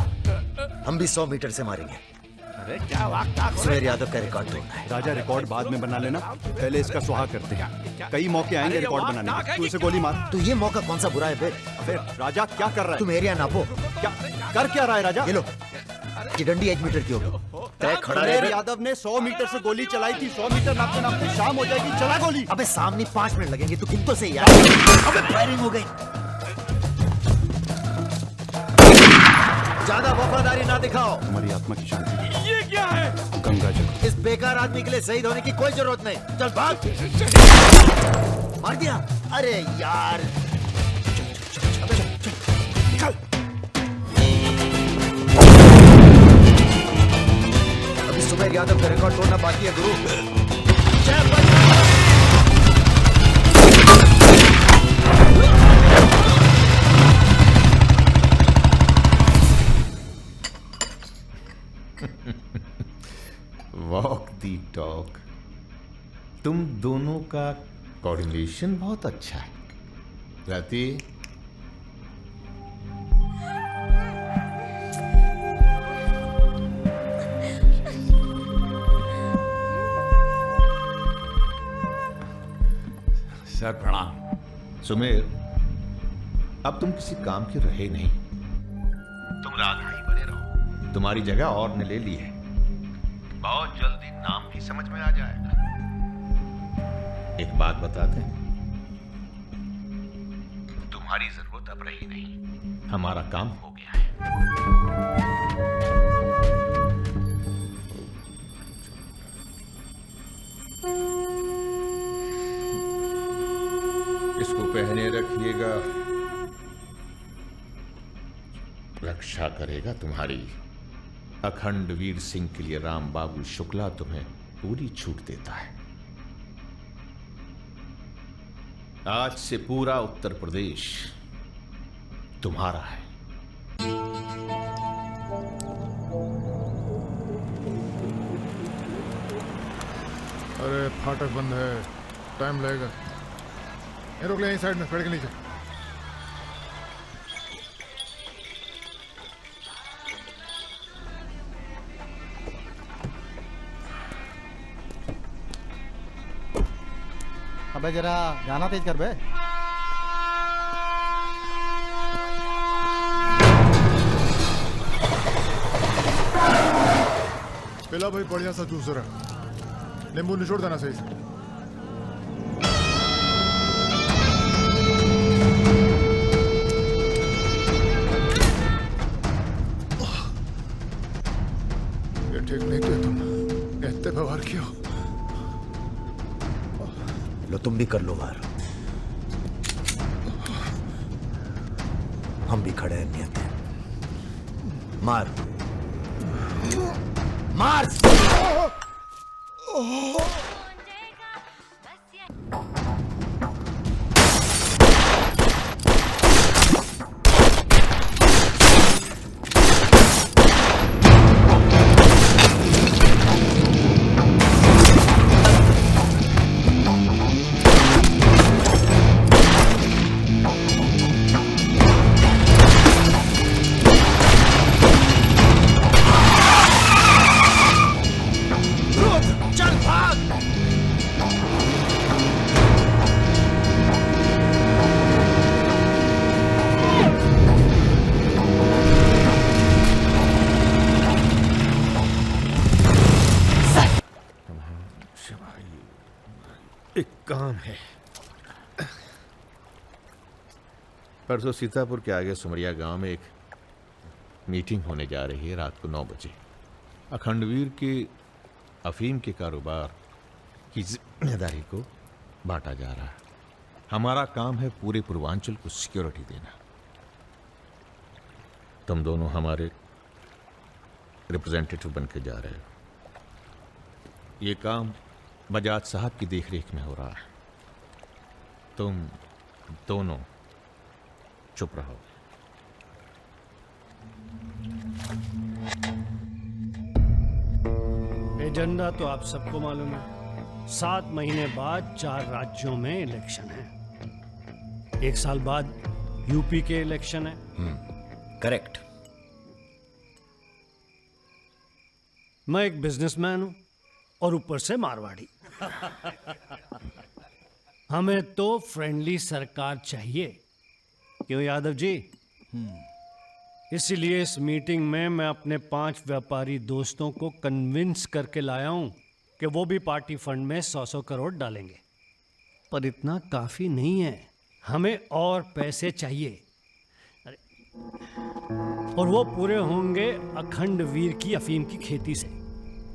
हम भी 100 मीटर से मारेंगे। अरे क्या वाक़ सुमेर यादव का रिकॉर्ड तोड़ना है। राजा रिकॉर्ड बाद में बना लेना, पहले इसका सुहाग करते हैं। कई मौके आएंगे रिकॉर्ड बनाने के। तू इसे गोली मार। तो ये मौका कौन सा बुरा है बे? अबे राजा क्या कर रहा है? तुम एरिया नापो। क्या कर क्या रहा है राजा? ये लो, कि डंडी 1 मीटर की होगी। तय खड़ा सुमेर है। यादव ने 100 मीटर से गोली चलाई थी। 100 मीटर नापते नापते शाम हो जाएगी। चला गोली। अबे सामने 5 मिनट लगेंगे, तो गिन तो सही यार। अबे फायरिंग हो गई। ज्यादा वफादारी ना दिखाओ। हमारी आत्मा की शांति। ये क्या है? गंगा जल। इस बेकार आदमी के लिए शहीद होने की कोई जरूरत नहीं। चल भाग। मार दिया? अरे यार, तो रिकॉर्ड तोड़ना बाकी है गुरु। वॉक दी टॉक। तुम दोनों का कोऑर्डिनेशन बहुत अच्छा है। रति, सर प्रणाम। सुमेर, अब तुम किसी काम के रहे नहीं, तुम राधा ही बने रहो। तुम्हारी जगह और ने ले ली है। बहुत जल्दी नाम भी समझ में आ जाएगा। एक बात बताते हैं, तुम्हारी जरूरत अब रही नहीं, हमारा काम हो गया है। इसको पहने रखिएगा, रक्षा करेगा तुम्हारी। अखंड वीर सिंह के लिए राम बाबू शुक्ला तुम्हें पूरी छूट देता है। आज से पूरा उत्तर प्रदेश तुम्हारा है। अरे फाटक बंद है, टाइम लगेगा। ये रोक ले यहीं साइड में, पेड़ के नीचे। अबे जरा गाना तेज कर बे। पिला भाई बढ़िया सा जूस रहा, नींबू निचोड़ देना सही से। ये ठीक नहीं किया तुम, इतने व्यवहार किया। लो तुम भी कर लो वार, हम भी खड़े हैं नियत है। मार मार। एक काम है। परसों सीतापुर के आगे सुमरिया गांव में एक मीटिंग होने जा रही है रात को 9 बजे। अखंडवीर के अफीम के कारोबार की जिम्मेदारी को बांटा जा रहा है। हमारा काम है पूरे पूर्वांचल को सिक्योरिटी देना। तुम दोनों हमारे रिप्रेजेंटेटिव बन के जा रहे हो। ये काम बजाज साहब की देखरेख में हो रहा है। तुम दोनों चुप रहो। एजेंडा तो आप सबको मालूम है। 7 महीने बाद 4 राज्यों में इलेक्शन है। 1 साल बाद यूपी के इलेक्शन है। करेक्ट। मैं एक बिजनेसमैन हूं और ऊपर से मारवाड़ी। हमें तो फ्रेंडली सरकार चाहिए, क्यों यादव जी? इसीलिए इस मीटिंग में मैं अपने 5 व्यापारी दोस्तों को कन्विंस करके लाया हूं कि वो भी पार्टी फंड में 100-100 करोड़ डालेंगे। पर इतना काफी नहीं है, हमें और पैसे चाहिए। और वो पूरे होंगे अखंड वीर की अफीम की खेती से,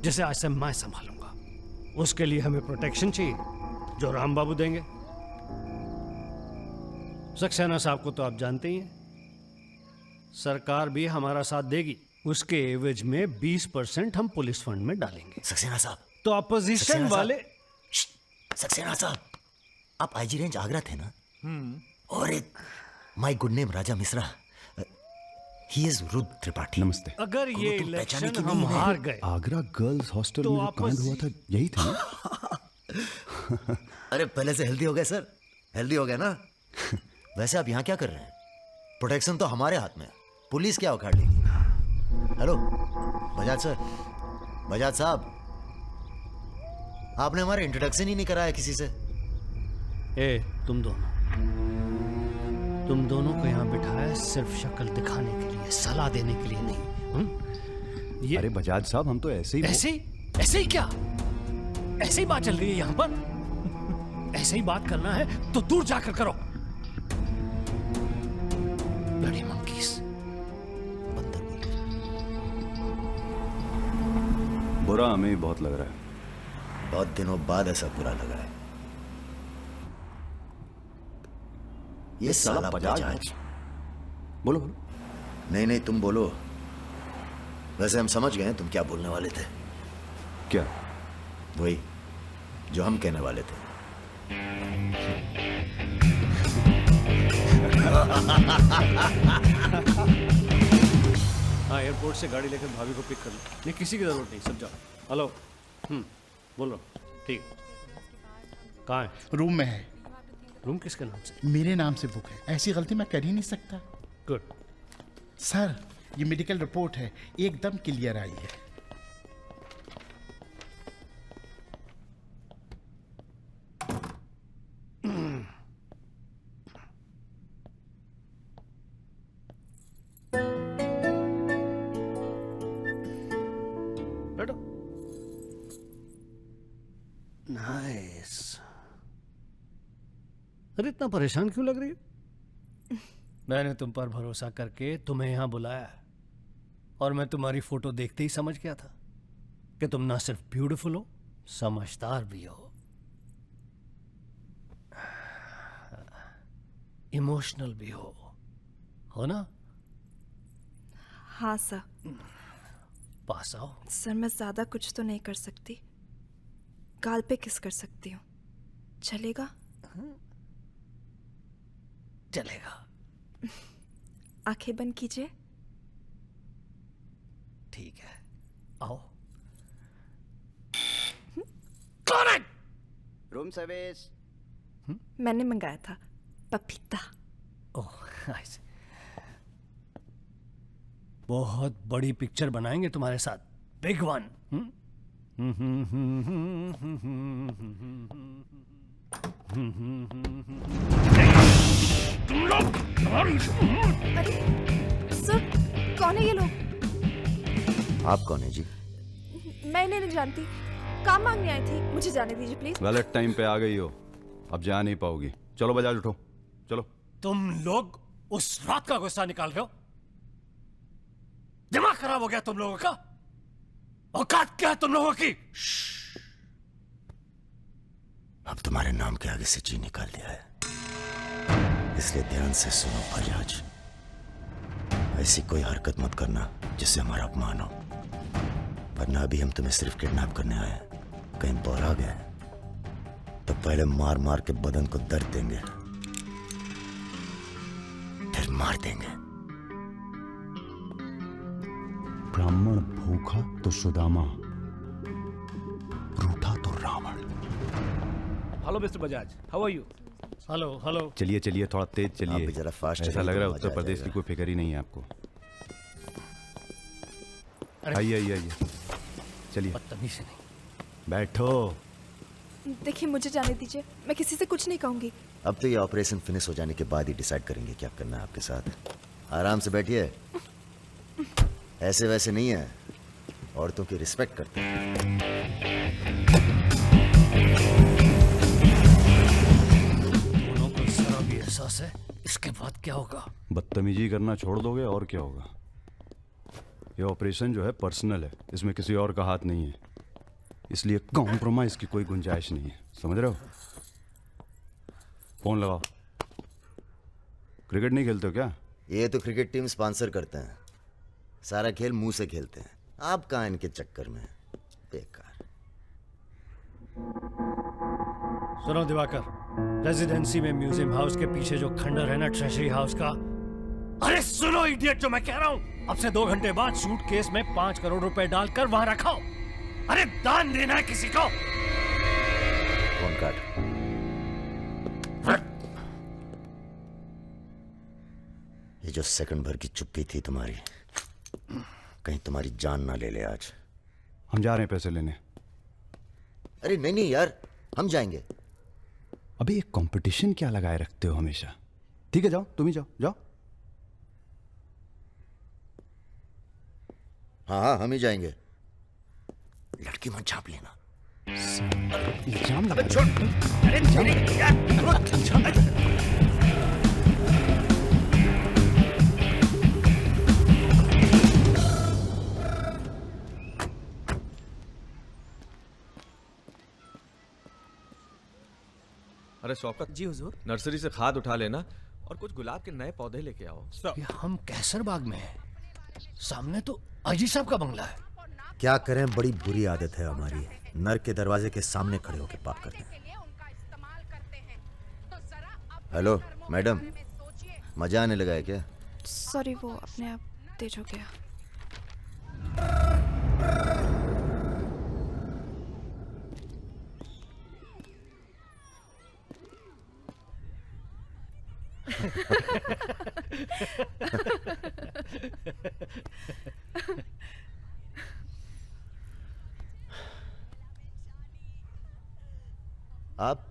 जिसे आज से मैं संभालूंगा। उसके लिए हमें प्रोटेक्शन चाहिए, जो राम बाबू देंगे। सक्सेना साहब को तो आप जानते ही हैं, सरकार भी हमारा साथ देगी। उसके एवज में 20% हम पुलिस फंड में डालेंगे। सक्सेना साहब, तो अपोजिशन सक्सेना वाले सक्सेना साहब, आप आईजी रेंज आगरा थे ना? और एक my good name Raja Mishra, he is Rudra Tripathi. नमस्ते। अगर ये तुम पहचाने इलेक्शन की हम नहीं है। हार गए आगरा गर्ल्स हॉस्टल तो में जो आपस- कांड हुआ था यही था ना? अरे पहले से हेल्दी हो गए सर, हेल्दी हो गए ना? वैसे आप यहाँ क्या कर रहे हैं? प्रोटेक्शन तो हमारे हाथ में है, पुलिस क्या उखाड़ लेगी? हेलो बजाज सर, बजाज साहब, आपने हमारा इंट्रोडक्शन ही नहीं कराया किसी से। ए तुम दोनों को यहाँ बिठाया सिर्फ शक्ल दिखाने के लिए, सलाह देने के लिए नहीं। ये अरे बजाज साहब, हम तो ऐसे ही ऐसे ही क्या? ऐसे ही बात चल रही है यहाँ पर? ऐसे ही बात करना है तो दूर जाकर करो। Bloody monkeys। बुरा हमें ही बहुत लग रहा है। बहुत दिनों बाद ऐसा बुरा लगा है। ये साला बजाज। बोलो। नहीं तुम बोलो। वैसे हम समझ गए हैं तुम क्या बोलने वाले थे। क्या? वही जो हम कहने वाले थे। हाँ, एयरपोर्ट से गाड़ी लेकर भाभी को पिक कर लो। नहीं, किसी की जरूरत नहीं, सब जाओ। हेलो, बोलो। ठीक, कहाँ है? रूम में है। रूम किसके नाम से? मेरे नाम से बुक है, ऐसी गलती मैं कर ही नहीं सकता। गुड। सर, ये मेडिकल रिपोर्ट है, एकदम क्लियर आई है। नाइस। अरे इतना परेशान क्यों लग रही है? मैंने तुम पर भरोसा करके तुम्हें यहां बुलाया और मैं तुम्हारी फोटो देखते ही समझ गया था कि तुम ना सिर्फ ब्यूटीफुल हो, समझदार भी हो, इमोशनल भी हो ना? हाँ सर। पास आओ। सर, मैं ज्यादा कुछ तो नहीं कर सकती, गाल पे किस कर सकती हूँ, चलेगा? चलेगा। आंखें बंद कीजिए। ठीक है, आओ। कौन? Room service. मैंने मंगाया था, पपीता। ओह, नाइस। बहुत बड़ी पिक्चर बनाएंगे तुम्हारे साथ, बिग वन। तुम लोग। सर, कौन है ये लोग? आप कौन है जी? मैं इन्हें नहीं जानती, काम मांगने आई थी, मुझे जाने दीजिए प्लीज। गलत टाइम पे आ गई हो, अब जा नहीं पाओगी। चलो बजाज, उठो चलो। तुम लोग उस रात का गुस्सा निकाल रहे हो? दिमाग खराब हो गया तुम लोगों का? औकात क्या है तुम लोगों की? अब तुम्हारे नाम के आगे से जी निकाल दिया है, इसलिए ध्यान से सुनो फरियाज। ऐसी कोई हरकत मत करना जिससे हमारा अपमान हो, वरना अभी हम तुम्हें सिर्फ किडनैप करने आए हैं। कहीं बौरा गए तो पहले मार मार के बदन को दर्द देंगे, फिर मार देंगे। ब्राह्मण भूखा तो सुदामा, रूठा तो Ravan. Hello mister Bajaj, how are you? Hello hello. चलिए चलिए, थोड़ा तेज आप चलिए। भी जरा फास्ट ऐसा चलिए लग रहा है तो उत्तर मजा आ प्रदेश की जाएगा। कोई फिक्र ही नहीं है आपको। आइए आइए आइए, चलिए। बदतमीजी नहीं। बैठो। देखिए, मुझे जाने दीजिए, मैं किसी से कुछ नहीं कहूंगी। अब तो ये ऑपरेशन फिनिश हो जाने के बाद ही डिसाइड करेंगे क्या करना है आपके साथ। आराम से बैठिए, ऐसे वैसे नहीं है, औरतों की रिस्पेक्ट करते हैं। दोनों को जरा भी एहसास है इसके बाद क्या होगा? बदतमीजी करना छोड़ दोगे और क्या होगा? ये ऑपरेशन जो है पर्सनल है, इसमें किसी और का हाथ नहीं है, इसलिए कॉम्प्रोमाइज की कोई गुंजाइश नहीं है, समझ रहे हो? फोन लगाओ। क्रिकेट नहीं खेलते हो क्या? ये तो क्रिकेट टीम स्पॉन्सर करते हैं, सारा खेल मुंह से खेलते हैं। आप कहाँ इनके चक्कर में? बेकार। सुनो दिवाकर, रेजिडेंसी में म्यूजियम हाउस के पीछे जो खंडर है ना ट्रेजरी हाउस का, अरे सुनो इडियट, जो मैं कह रहा हूं, अब से 2 घंटे बाद सूटकेस में 5 करोड़ रुपए डालकर वहां रखो। अरे दान देना है किसी को। फोन काट। ये जो सेकंड भर की चुप्पी थी तुम्हारी, कहीं तुम्हारी जान ना ले ले आज। हम जा रहे हैं पैसे लेने। अरे नहीं नहीं यार, हम जाएंगे। अबे एक कंपटीशन क्या लगाए रखते हो हमेशा? ठीक है जाओ, तुम ही जाओ जाओ। हाँ हाँ हम ही जाएंगे। लड़की मत झाप लेना। इल्जाम लगा। छोड़। अरे अरे शौकत जी हुजूर, नर्सरी से खाद उठा लेना और कुछ गुलाब के नए पौधे लेके आओ। ये हम कैसर बाग में हैं। सामने तो अजी साहब का बंगला है। क्या करें, बड़ी बुरी आदत है हमारी। नर के दरवाजे के सामने खड़े होकर पाप करते हैं। हेलो मैडम, मजा आने लगा है क्या? सॉरी, वो अपने आप तेज हो गया। आप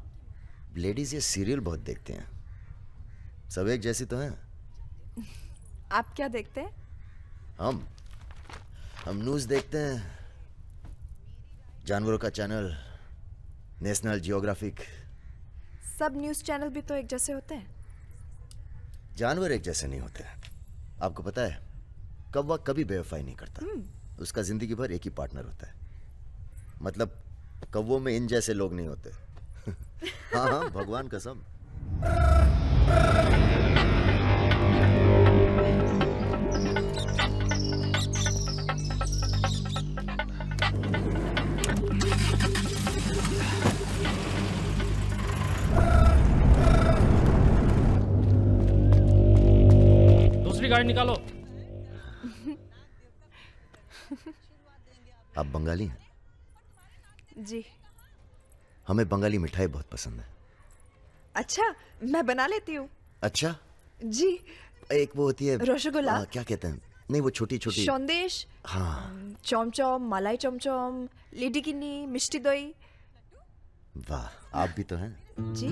लेडीज ये सीरियल बहुत देखते हैं, सब एक जैसी तो हैं। आप क्या देखते हैं? हम न्यूज़ देखते हैं, जानवरों का चैनल, नेशनल जियोग्राफिक। सब न्यूज़ चैनल भी तो एक जैसे होते हैं। जानवर एक जैसे नहीं होते। आपको पता है, कौवा कभी बेवफाई नहीं करता। उसका जिंदगी भर एक ही पार्टनर होता है। मतलब कौवों में इन जैसे लोग नहीं होते। हाँ हाँ, भगवान कसम। दूसरी गाड़ी निकालो। आप बंगाली हैं? जी। हमें बंगाली मिठाई बहुत पसंद है। अच्छा, मैं बना लेती हूँ। अच्छा जी। एक वो होती है रसगुल्ला। क्या कहते हैं? नहीं, वो छोटी छोटी। सौंदेश। हाँ। चौमचौम, मलाई चौमचौम, लेडी किन्नी, मिष्टी दही। वाह, आप भी तो हैं। जी।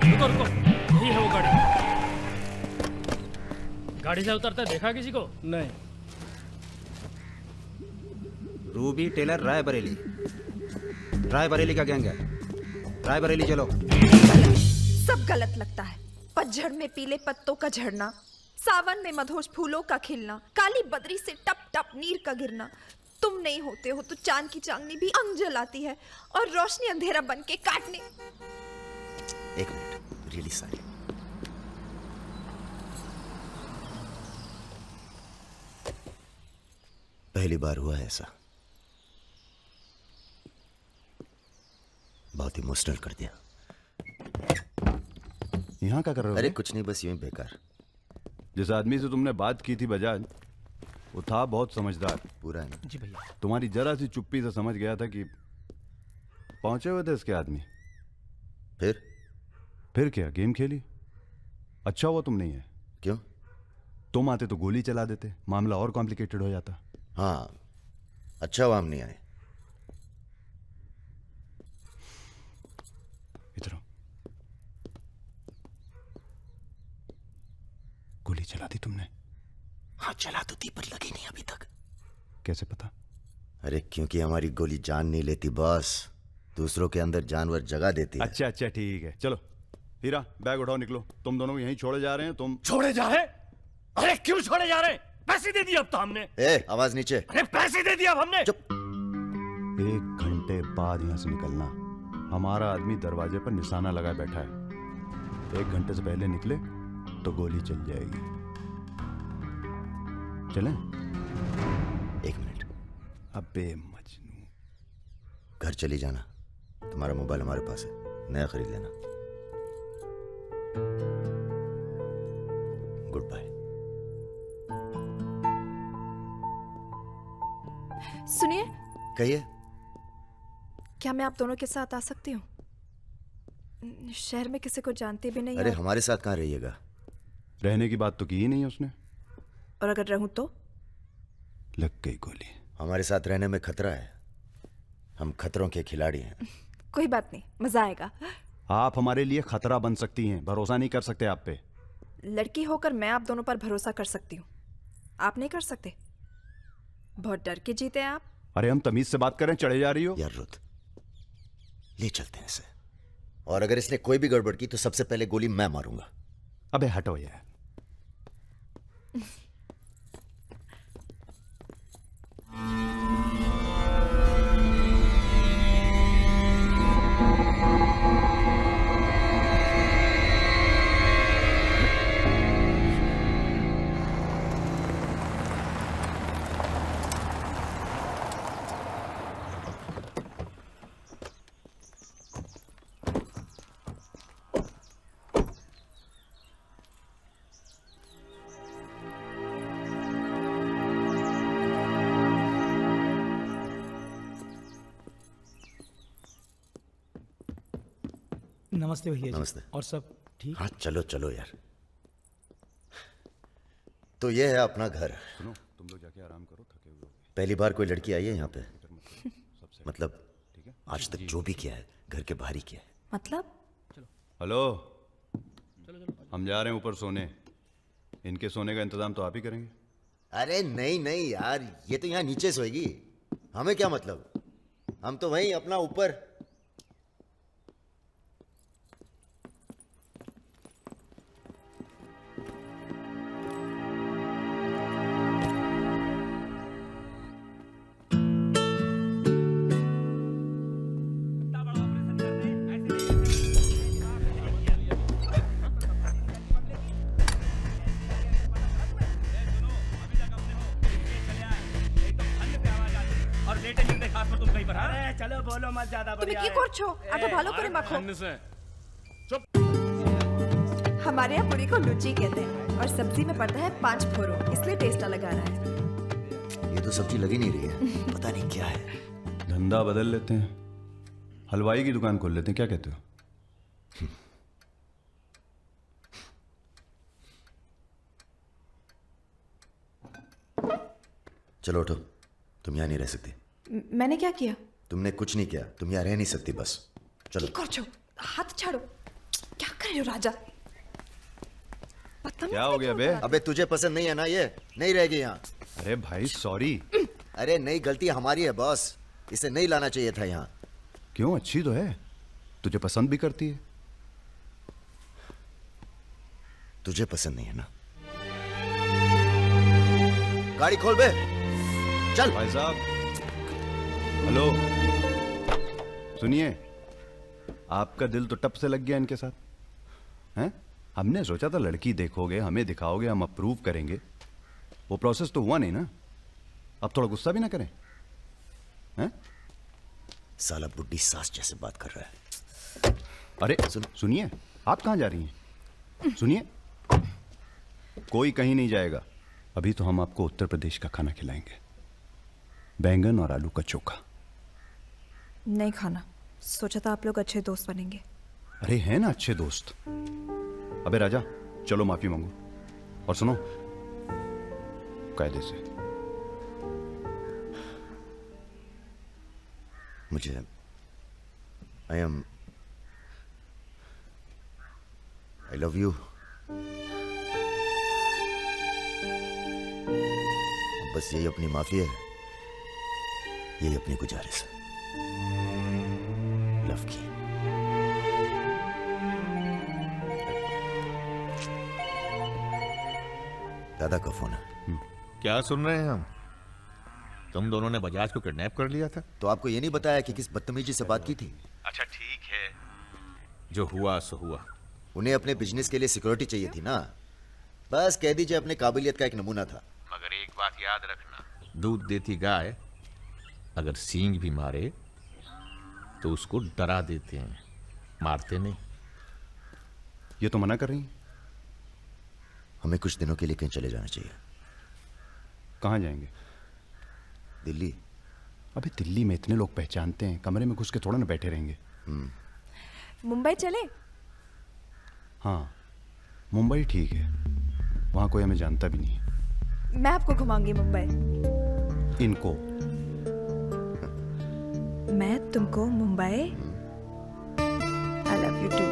रुको रुको, यही है वो गाड़ी। गाड़ी से उतरता देखा किसी को? नहीं। Ruby Taylor Raebareli. रायबरेली का गैंग है। रायबरेली चलो। सब गलत लगता है। पतझड़ में पीले पत्तों का झड़ना, सावन में मधोश फूलों का खिलना, काली बदरी से टप टप नीर का गिरना। तुम नहीं होते हो तो चांद की चांदनी भी अंग जलाती है और रोशनी अंधेरा बन के काटने। एक मिनट, रियली सॉरी। पहली बार हुआ है ऐसा। बहुत इमोशनल कर दिया। यहाँ क्या कर रहे हो? अरे कुछ नहीं, बस यूं ही बेकार। जिस आदमी से तुमने बात की थी बजाज, वो था बहुत समझदार। पूरा है ना? जी भैया। तुम्हारी जरा सी चुप्पी से समझ गया था कि पहुंचे हुए थे इसके आदमी। फिर क्या, गेम खेली। अच्छा हुआ तुम नहीं है। क्यों? तुम आते तो गोली चला देते, मामला और कॉम्प्लिकेटेड हो जाता। हाँ, अच्छा हुआ हम नहीं आए। इधर गोली चला दी तुमने? हाँ चला तो थी, पर लगी नहीं अभी तक। कैसे पता? अरे क्योंकि हमारी गोली जान नहीं लेती बॉस, दूसरों के अंदर जानवर जगा देती है। अच्छा अच्छा ठीक है, चलो हीरा बैग उठाओ, निकलो। तुम दोनों यहीं छोड़े जा रहे हैं। तुम छोड़े जा रहे? अरे क्यों छोड़े जा रहे? पैसे दे दिए अब तो हमने। ए, आवाज नीचे। अरे पैसे दे दिए अब हमने। चुप। 1 घंटे बाद यहां से निकलना। हमारा आदमी दरवाजे पर निशाना लगाए बैठा है। 1 घंटे से पहले निकले तो गोली चल जाएगी। चलें? 1 मिनट। अबे मजनू, घर चली जाना। तुम्हारा मोबाइल हमारे पास है, नया खरीद लेना। Goodbye. सुनिए, कहिए। क्या मैं आप दोनों के साथ आ सकती हूँ? शहर में किसी को जानती भी नहीं। अरे हमारे साथ कहाँ रहिएगा? रहने की बात तो की ही नहीं उसने। और अगर रहूं तो? लग गई गोली। हमारे साथ रहने में खतरा है। हम खतरों के खिलाड़ी हैं। कोई बात नहीं, मजा आएगा। आप हमारे लिए खतरा बन सकती हैं, भरोसा नहीं कर सकते आप पे। लड़की होकर मैं आप दोनों पर भरोसा कर सकती हूँ, आप नहीं कर सकते। बहुत डर के जीते हैं आप। अरे हम तमीज से बात करें, चढ़े जा रही हो। यार रुत, ले चलते हैं इसे। और अगर इसने कोई भी गड़बड़ की तो सबसे पहले गोली मैं मारूंगा। अबे हटो यार। नमस्ते भैया जी। नमस्ते। और सब ठीक? हाँ चलो चलो यार। तो ये है अपना घर। सुनो, तुम लोग जाके आराम करो, थके हुए हो। पहली बार कोई लड़की आई है यहाँ पे? मतलब आज तक जो भी किया है घर के बाहर ही किया है। मतलब? हेलो, हम जा रहे हैं ऊपर सोने। इनके सोने का इंतजाम तो आप ही करेंगे। अरे नहीं नहीं यार, ये तो यहाँ नीचे सोएगी, हमें क्या मतलब। हम तो वहीं अपना ऊपर। চলো বলো মত ज़्यादा তুমি কি করছো? আগে ভালো করে মাখো। हमारे यहाँ पूरी को लुची कहते हैं और सब्जी में पड़ता है 5 फोरो, इसलिए टेस्ट अलग आ रहा है। ये तो सब्जी लगी नहीं रही है, पता नहीं क्या है। धंधा बदल लेते हैं, हलवाई की दुकान खोल लेते हैं, क्या कहते हो? चलो उठो, तुम यहाँ नहीं रह सकती। मैंने क्या किया? तुमने कुछ नहीं किया, तुम यहाँ रह नहीं सकती, बस चलो। हाथ छाड़ो। क्या कर रहे हो राजा? क्या हो गया बे? अबे तुझे पसंद नहीं है ना, ये नहीं रहेगी यहाँ। अरे भाई सॉरी। अरे नहीं, गलती हमारी है बॉस, इसे नहीं लाना चाहिए था यहाँ। क्यों, अच्छी तो है, तुझे पसंद भी करती है। तुझे पसंद नहीं है ना? गाड़ी खोल बे, चल। भाई साहब, हेलो, सुनिए, आपका दिल तो टप से लग गया इनके साथ, हैं? हमने सोचा था लड़की देखोगे, हमें दिखाओगे, हम अप्रूव करेंगे। वो प्रोसेस तो हुआ नहीं ना। अब थोड़ा गुस्सा भी ना करें, हैं? साला बुड्ढी सास जैसे बात कर रहा है। अरे सुनिए, आप कहाँ जा रही हैं? सुनिए, कोई कहीं नहीं जाएगा। अभी तो हम आपको उत्तर प्रदेश का खाना खिलाएंगे, बैंगन और आलू का चोखा। नहीं खाना, सोचा था आप लोग अच्छे दोस्त बनेंगे। अरे हैं ना अच्छे दोस्त। अबे राजा, चलो माफी मांगो। और सुनो, कायदे से। मुझे आई लव यू। बस यही अपनी माफी है, यही अपनी गुजारिश है लव की। दादा का फोन है। क्या सुन रहे हैं हम? तुम दोनों ने बजाज को किडनैप कर लिया था। तो आपको ये नहीं बताया कि किस बदतमीजी से बात की थी? अच्छा ठीक है, जो हुआ सो हुआ। उन्हें अपने बिजनेस के लिए सिक्योरिटी चाहिए थी ना, बस कह दीजिए अपने काबिलियत का एक नमूना था। मगर एक बात याद रखना, दूध देती गाय अगर सींग भी मारे तो उसको डरा देते हैं, मारते नहीं। ये तो मना कर रही हैं। हमें कुछ दिनों के लिए कहीं चले जाना चाहिए। कहाँ जाएंगे? दिल्ली। अबे दिल्ली में इतने लोग पहचानते हैं, कमरे में घुस के थोड़ा ना बैठे रहेंगे। मुंबई चले? हाँ मुंबई ठीक है, वहाँ कोई हमें जानता भी नहीं है। मैं आपको घुमाऊंगी मुंबई। इनको? मैं तुमको Mumbai. I love you too.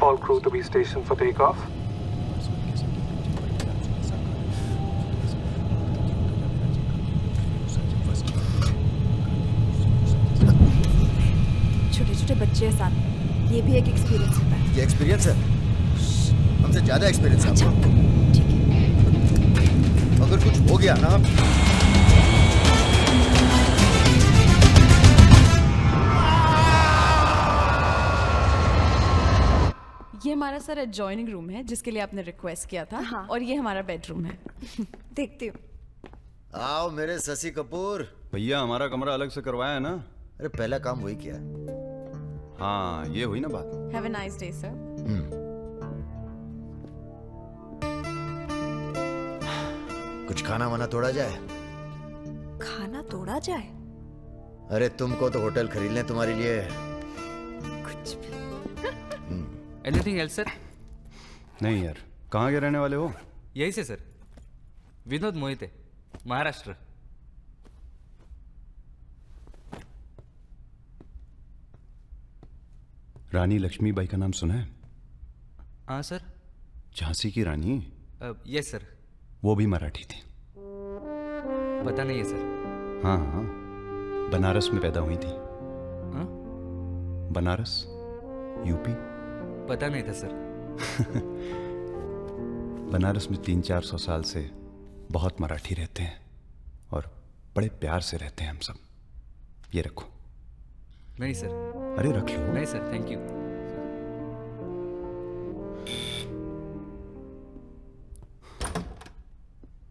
All crew to be stationed for takeoff. छोटे छोटे बच्चे हैं साथ में, ये भी एक एक्सपीरियंस होता है। ये एक्सपीरियंस है? हमसे ज्यादा एक्सपीरियंस है आपको। अगर कुछ हो गया ना, ये हमारा सर एडजॉइनिंग रूम है जिसके लिए आपने रिक्वेस्ट किया था। हाँ। और ये हमारा बेडरूम है। देखती हूँ। आओ मेरे शशि कपूर। भैया हमारा कमरा अलग से करवाया है ना। अरे पहला काम वही किया। हाँ ये हुई ना बात। Have a nice day sir. कुछ खाना वाना तोड़ा जाए? खाना तोड़ा जाए? अरे तुमको तो होटल खरीद लें तुम्हारे लिए। कुछ भी। Anything else sir? नहीं यार, कहाँ के रहने वाले हो? यही से सर, विनोद मोहिते, महाराष्ट्र। रानी लक्ष्मीबाई का नाम सुना है? हाँ सर। झांसी की रानी? Yes sir. वो भी मराठी थी। पता नहीं है सर। हाँ हाँ, बनारस में पैदा हुई थी। हाँ? बनारस, यूपी। पता नहीं था सर। बनारस में 300-400 साल से बहुत मराठी रहते हैं और बड़े प्यार से रहते हैं हम सब। ये रखो। नहीं सर। अरे रख लो। नहीं sir, thank you.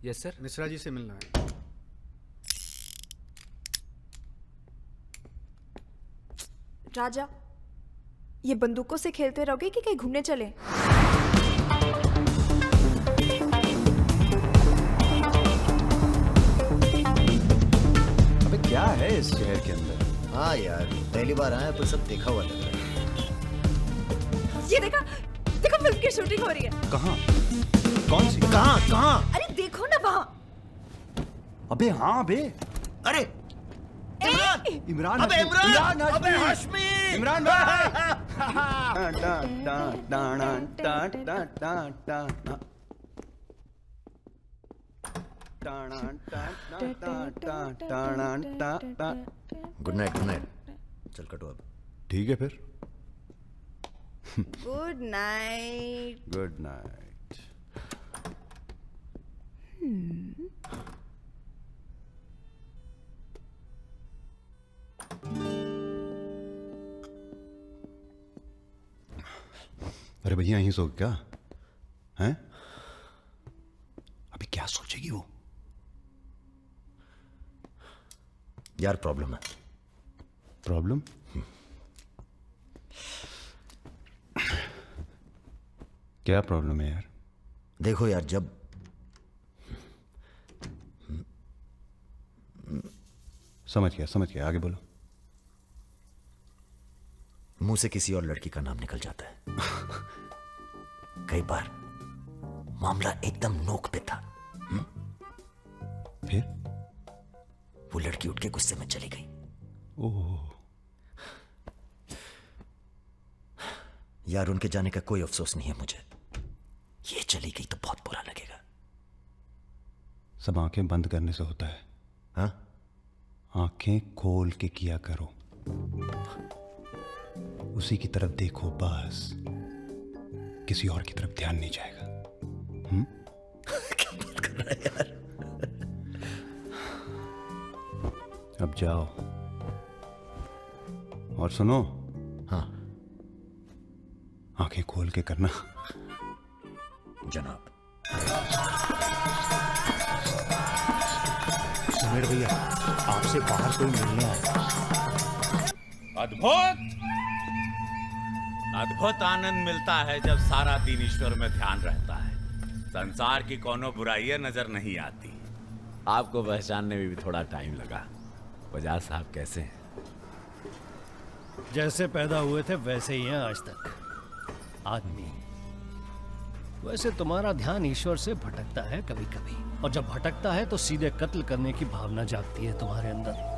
Yes sir. Mishra ji से मिलना है। राजा, ये बंदूकों से खेलते रहोगे कि कहीं घूमने चले? अबे क्या है इस शहर के अंदर? हाँ यार, पहली बार आया पर सब देखा हुआ लग रहा है। ये देखा, देखो फिल्म की शूटिंग हो रही है। कहाँ? कौन सी? कहाँ? अरे देखो ना वहाँ। अबे हाँ बे। अरे इमरान। अबे इमरान। अबे Hashmi. Imran good night, good night. चल कटो अब। ठीक है फिर। Good night. Good night. अरे भैया यहीं सो क्या हैं? अभी क्या सोचेगी वो? यार प्रॉब्लम है। प्रॉब्लम? क्या प्रॉब्लम है यार? देखो यार, जब समझ गया, आगे बोलो। मुंह से किसी और लड़की का नाम निकल जाता है। कई बार मामला एकदम नोक पे था। फिर वो लड़की उठ के गुस्से में चली गई। ओह यार, उनके जाने का कोई अफसोस नहीं है मुझे। ये चली गई तो बहुत बुरा लगेगा। सब आंखें बंद करने से होता है। हाँ? आंखें खोल के किया करो, उसी की तरफ देखो बस, किसी और की तरफ ध्यान नहीं जाएगा। जाओ। और सुनो, हाँ आंखें खोल के करना। जनाब। सुमेर भैया, आपसे बाहर कोई मिलने आया। अद्भुत अद्भुत आनंद मिलता है जब सारा दिन ईश्वर में ध्यान रहता है। संसार की कोनो बुराइयां नजर नहीं आती। आपको पहचानने में भी थोड़ा टाइम लगा। बजाज साहब कैसे हैं? जैसे पैदा हुए थे वैसे ही हैं आज तक। आदमी। वैसे तुम्हारा ध्यान ईश्वर से भटकता है कभी कभी, और जब भटकता है तो सीधे कत्ल करने की भावना जागती है तुम्हारे अंदर।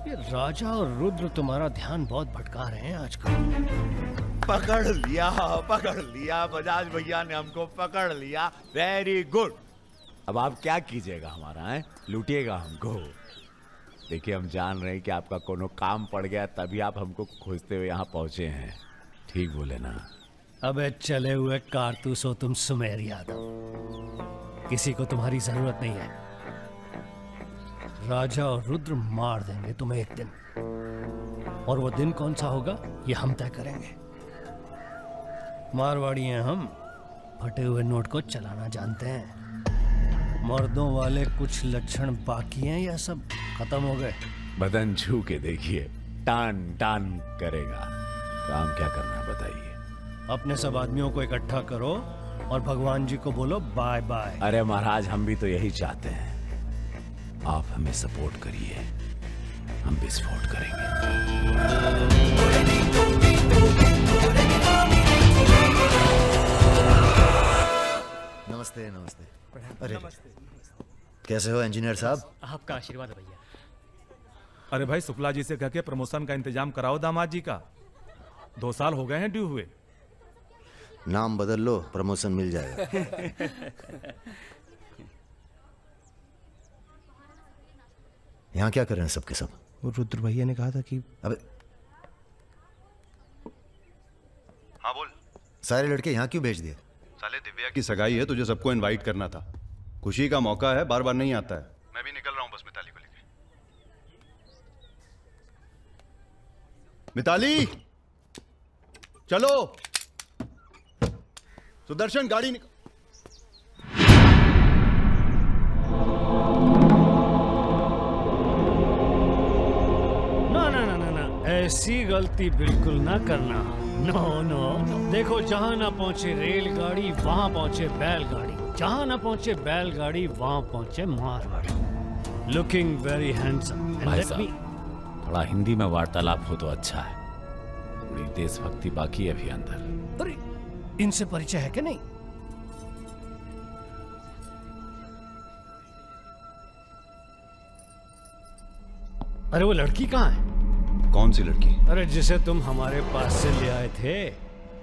ये राजा और रुद्र तुम्हारा ध्यान बहुत भटका रहे हैं आजकल। पकड़ लिया बजाज भैया ने हमको पकड़ लिया। Very good. अब आप क्या कीजिएगा हमारा है? लूटिएगा हमको। देखिए, हम जान रहे हैं कि आपका कोनो काम पड़ गया, तभी आप हमको खोजते हुए यहाँ पहुंचे हैं। ठीक बोले ना? अबे चले हुए कारतूस हो तुम सुमेर यादव। किसी को तुम्हारी जरूरत नहीं है। राजा और रुद्र मार देंगे तुम्हें एक दिन, और वो दिन कौन सा होगा ये हम तय करेंगे। मारवाड़ी हैं हम, फटे हुए नोट को चलाना जानते हैं। मर्दों वाले कुछ लक्षण बाकी हैं या सब खत्म हो गए? बदन छू के देखिए, टान टान करेगा। काम क्या करना है बताइए? अपने सब आदमियों को इकट्ठा करो और भगवान जी को बोलो बाय बाय। अरे महाराज, हम भी तो यही चाहते हैं। आप हमें सपोर्ट करिए, हम विस्फोट करेंगे। नमस्ते नमस्ते। अरे कैसे हो इंजीनियर साहब? आपका आशीर्वाद है भैया। अरे भाई, शुक्ला जी से कह के प्रमोशन का इंतजाम कराओ दामाद जी का। 2 साल हो गए हैं ड्यू हुए। नाम बदल लो, प्रमोशन मिल जाएगा। यहाँ क्या कर रहे हैं सबके सब? वो रुद्र भैया ने कहा था कि अबे हाँ बोल। सारे लड़के यहाँ क्यों भेज दिए? साले दिव्या की सगाई है, तुझे सबको इनवाइट करना था। खुशी का मौका है, बार बार नहीं आता है। मैं भी निकल रहा हूँ बस मिताली को लेके। मिताली चलो। सुदर्शन गाड़ी निकल। ऐसी गलती बिल्कुल ना करना। No no. देखो, जहां ना पहुंचे रेलगाड़ी वहां पहुंचे बैलगाड़ी, जहां ना पहुंचे बैलगाड़ी वहां पहुंचे मारवाड़ी। Looking very handsome. भाई साहब, थोड़ा हिंदी में वार्तालाप हो तो अच्छा है। थोड़ी देशभक्ति बाकी है अभी अंदर। अरे इनसे परिचय है कि नहीं? अरे वो लड़की कहाँ है? कौन सी लड़की? अरे जिसे तुम हमारे पास से ले आए थे,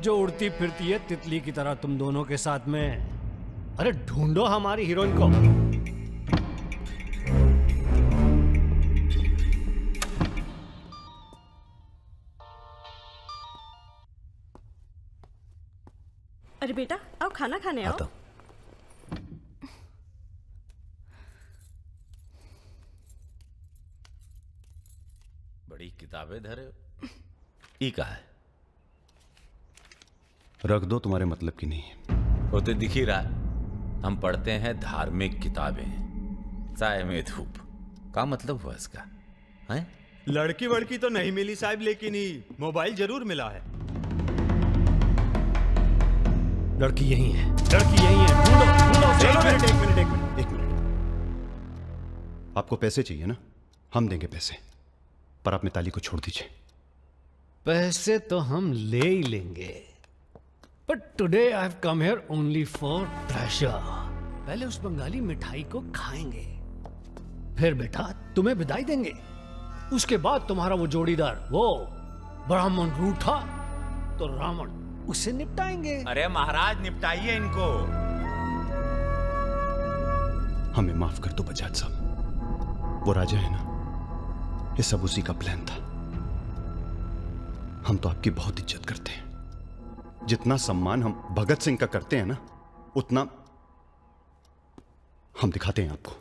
जो उड़ती फिरती है तितली की तरह तुम दोनों के साथ में। अरे ढूंढो हमारी हीरोइन को। अरे बेटा, आओ खाना खाने आओ। बड़ी किताबें धरे ई का है? रख दो, तुम्हारे मतलब की नहीं है। वो तो दिख ही रहा है। हम पढ़ते हैं धार्मिक किताबें, चाय में धूप। क्या मतलब हुआ इसका? हैं? लड़की वड़की तो नहीं मिली साहब, लेकिन ही मोबाइल जरूर मिला है। लड़की यही है, लड़की यही है। ढूंढो ढूंढो। एक मिनट। आपको पैसे चाहिए ना? हम देंगे पैसे, पर आप मिताली को छोड़ दीजिए। पैसे तो हम ले ही लेंगे, but today I have come here only for pleasure. पहले उस बंगाली मिठाई को खाएंगे, फिर बेटा तुम्हें विदाई देंगे। उसके बाद तुम्हारा वो जोड़ीदार, वो ब्राह्मण रूठा तो रावण, उसे निपटाएंगे। अरे महाराज, निपटाइए इनको। हमें माफ कर दो बजाज साहब, वो राजा है ना, ये सब उसी का प्लान था। हम तो आपकी बहुत इज्जत करते हैं। जितना सम्मान हम भगत सिंह का करते हैं ना, उतना हम दिखाते हैं आपको।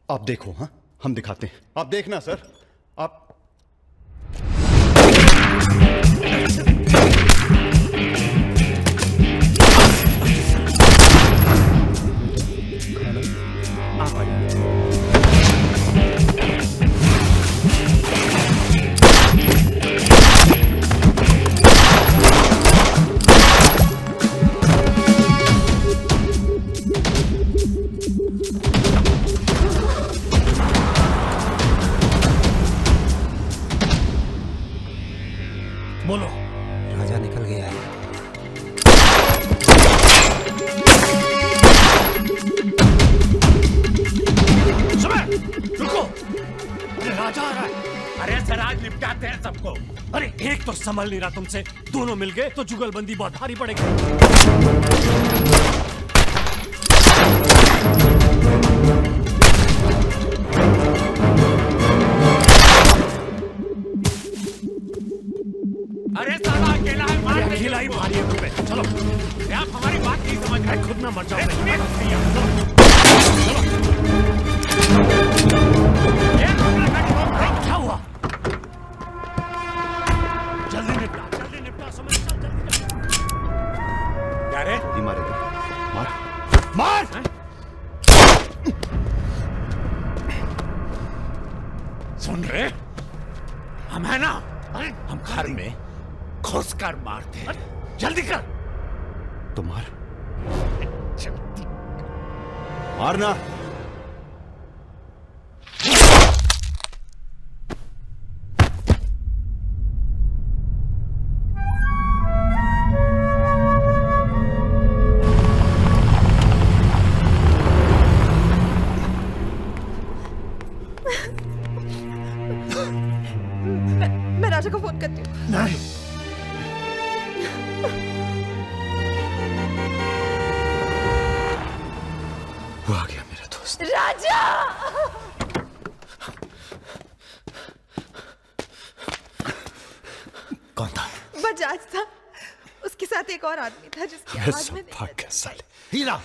आप देखो, हाँ हम दिखाते हैं, आप देखना सर। आप बोलो। राजा निकल गया है। रुको, अरे राजा आ रहा है। अरे सर आज निपटाते हैं सबको। अरे एक तो संभल नहीं रहा तुमसे, दोनों मिल गए तो जुगलबंदी बहुत भारी पड़ेगी। अरे साला अकेला है, मार नहीं अकेला ही भारी है तुम पे। चलो, अरे आप हमारी बात नहीं समझ रहे। खुद ना मर जाओ। क्या हुआ? जल्दी निपटा, समझ चल, जल्दी। क्या रे? ये मारेगा, मार। मार! सुन रहे? हम है ना, हम घर में घुस कर मारते हैं। जल्दी कर। तो मार, मारना। मैं राजा को फोन करती हूँ। नहीं, वो आ गया मेरा दोस्त। राजा! कौन था? बजाज था, उसके साथ एक और आदमी था जिसकी आवाज में भाग गया साले। हीरा,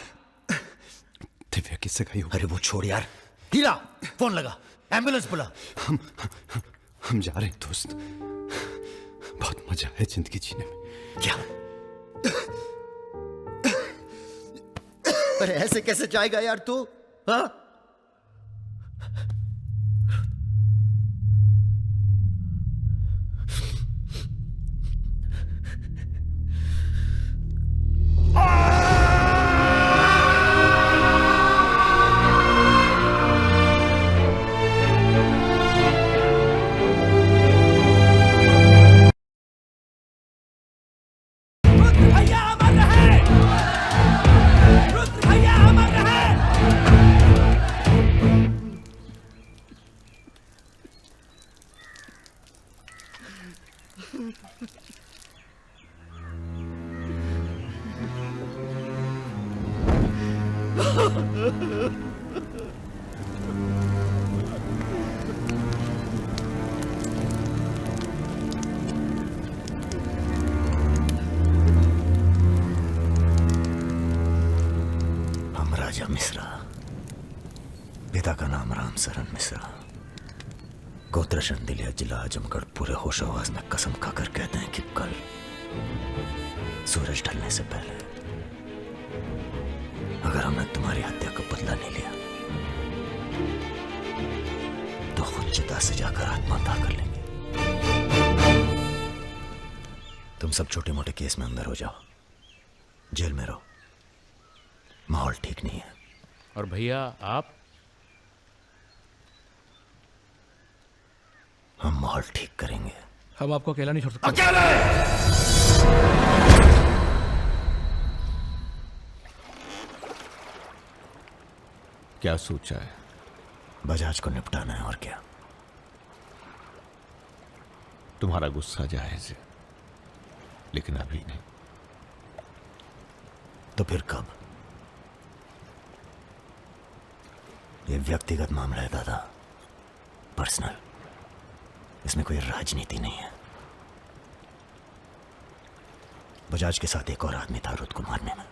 दिव्या किससे गई हो? अरे वो छोड़ यार। हीरा, फोन लगा, एम्बुलेंस बुला। हम जा रहे हैं दोस्त, बहुत मजा है जिंदगी जीने में। क्या? अरे ऐसे कैसे जाएगा यार तू? हाँ? हम राजा मिश्रा, पिता का नाम राम सरन मिश्रा, गोत्र शंदिलिया, जिला आजमगढ़, पूरे होश आवाज में कसम खाकर कहते हैं कि कल सूरज ढलने से पहले अगर हमने तुम्हारी हत्या का बदला नहीं लिया तो खुद चिता से जाकर आत्महत्या कर लेंगे। तुम सब छोटे मोटे केस में अंदर हो जाओ, जेल में रहो, माहौल ठीक नहीं है। और भैया आप? हम माहौल ठीक करेंगे। हम आपको अकेला नहीं छोड़ सकते। अकेले! क्या सोचा है? बजाज को निपटाना है और क्या। तुम्हारा गुस्सा जायज है, लेकिन अभी नहीं। तो फिर कब? यह व्यक्तिगत मामला है दादा, पर्सनल। इसमें कोई राजनीति नहीं है। बजाज के साथ एक और आदमी था रुद को मारने में,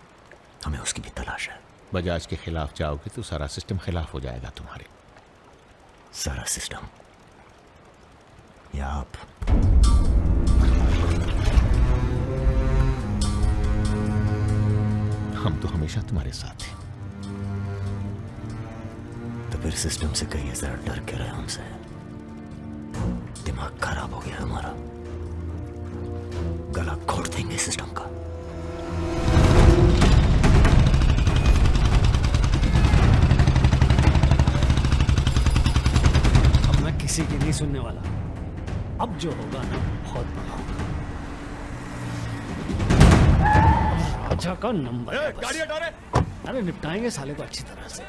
हमें उसकी भी तलाश है। बजाज के खिलाफ जाओगे तो सारा सिस्टम खिलाफ हो जाएगा तुम्हारे। सारा सिस्टम, या आप? हम तो हमेशा तुम्हारे साथ हैं। तो फिर सिस्टम से कहिए जरा डर के रहे हमसे। दिमाग खराब हो गया हमारा, गला घोट देंगे सिस्टम का। अब मैं किसी की नहीं सुनने वाला। अब जो होगा ना बहुत बड़ा होगा। राजा का नंबर है बस। गाड़ी हटा रे। अरे निपटाएंगे साले को अच्छी तरह से।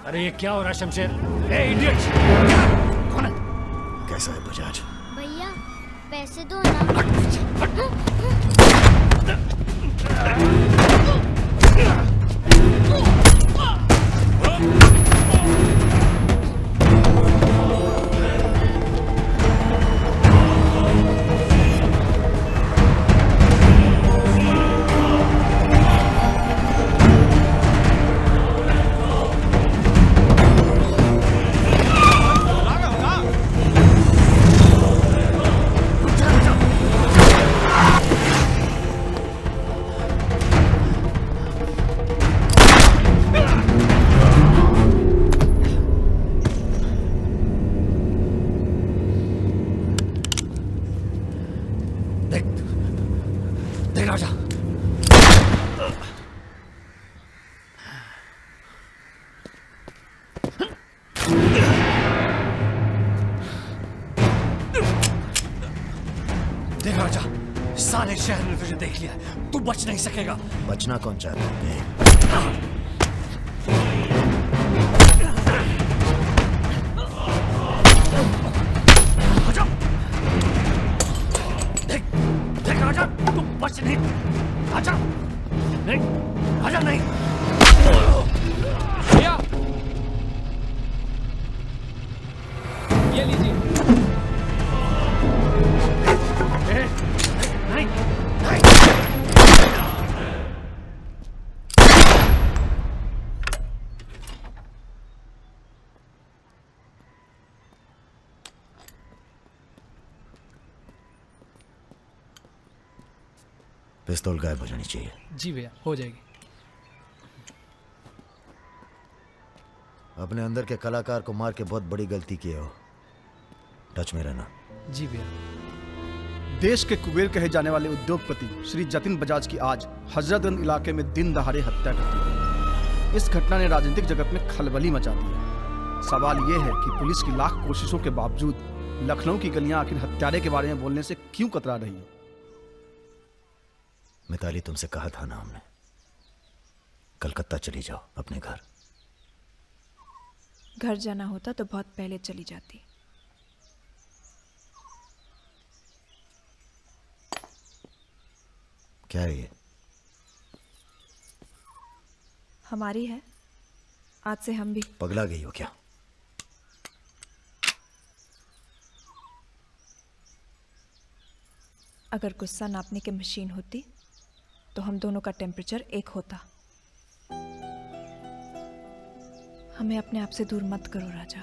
अरे ये क्या हो रहा है शमशेर? ए इडियट! कौन है? कैसा है बजाज? भैया पैसे दो ना। देख राजा, देख राजा, सारे शहर ने तुझे देख लिया है। तू बच नहीं सकेगा। बचना कौन चाहता है? देख राजा, तू बच नहीं। राजा नहीं, राजा नहीं। भैया ये लीजिए। नहीं, पिस्तौल गायब हो जानी चाहिए। जी भैया हो जाएगी। अपने अंदर के कलाकार को मार के बहुत बड़ी गलती की हो। टच में रहना। जी भैया। देश के कुबेर कहे जाने वाले उद्योगपति श्री जतिन बजाज की आज हजरतगंज इलाके में दिन दहाड़े हत्या कर दी। इस घटना ने राजनीतिक जगत में खलबली मचा दी है। सवाल यह है कि पुलिस की लाख कोशिशों के बावजूद लखनऊ की गलियां आखिर हत्यारे के बारे में बोलने से क्यों कतरा रही है? मिताली, तुमसे कहा था ना हमने, कलकत्ता चली जाओ अपने घर। घर जाना होता तो बहुत पहले चली जाती। क्या है ये? हमारी है, आज से हम भी। पगला गई हो क्या? अगर गुस्सा नापने की मशीन होती तो हम दोनों का टेम्परेचर एक होता। हमें अपने आप से दूर मत करो राजा।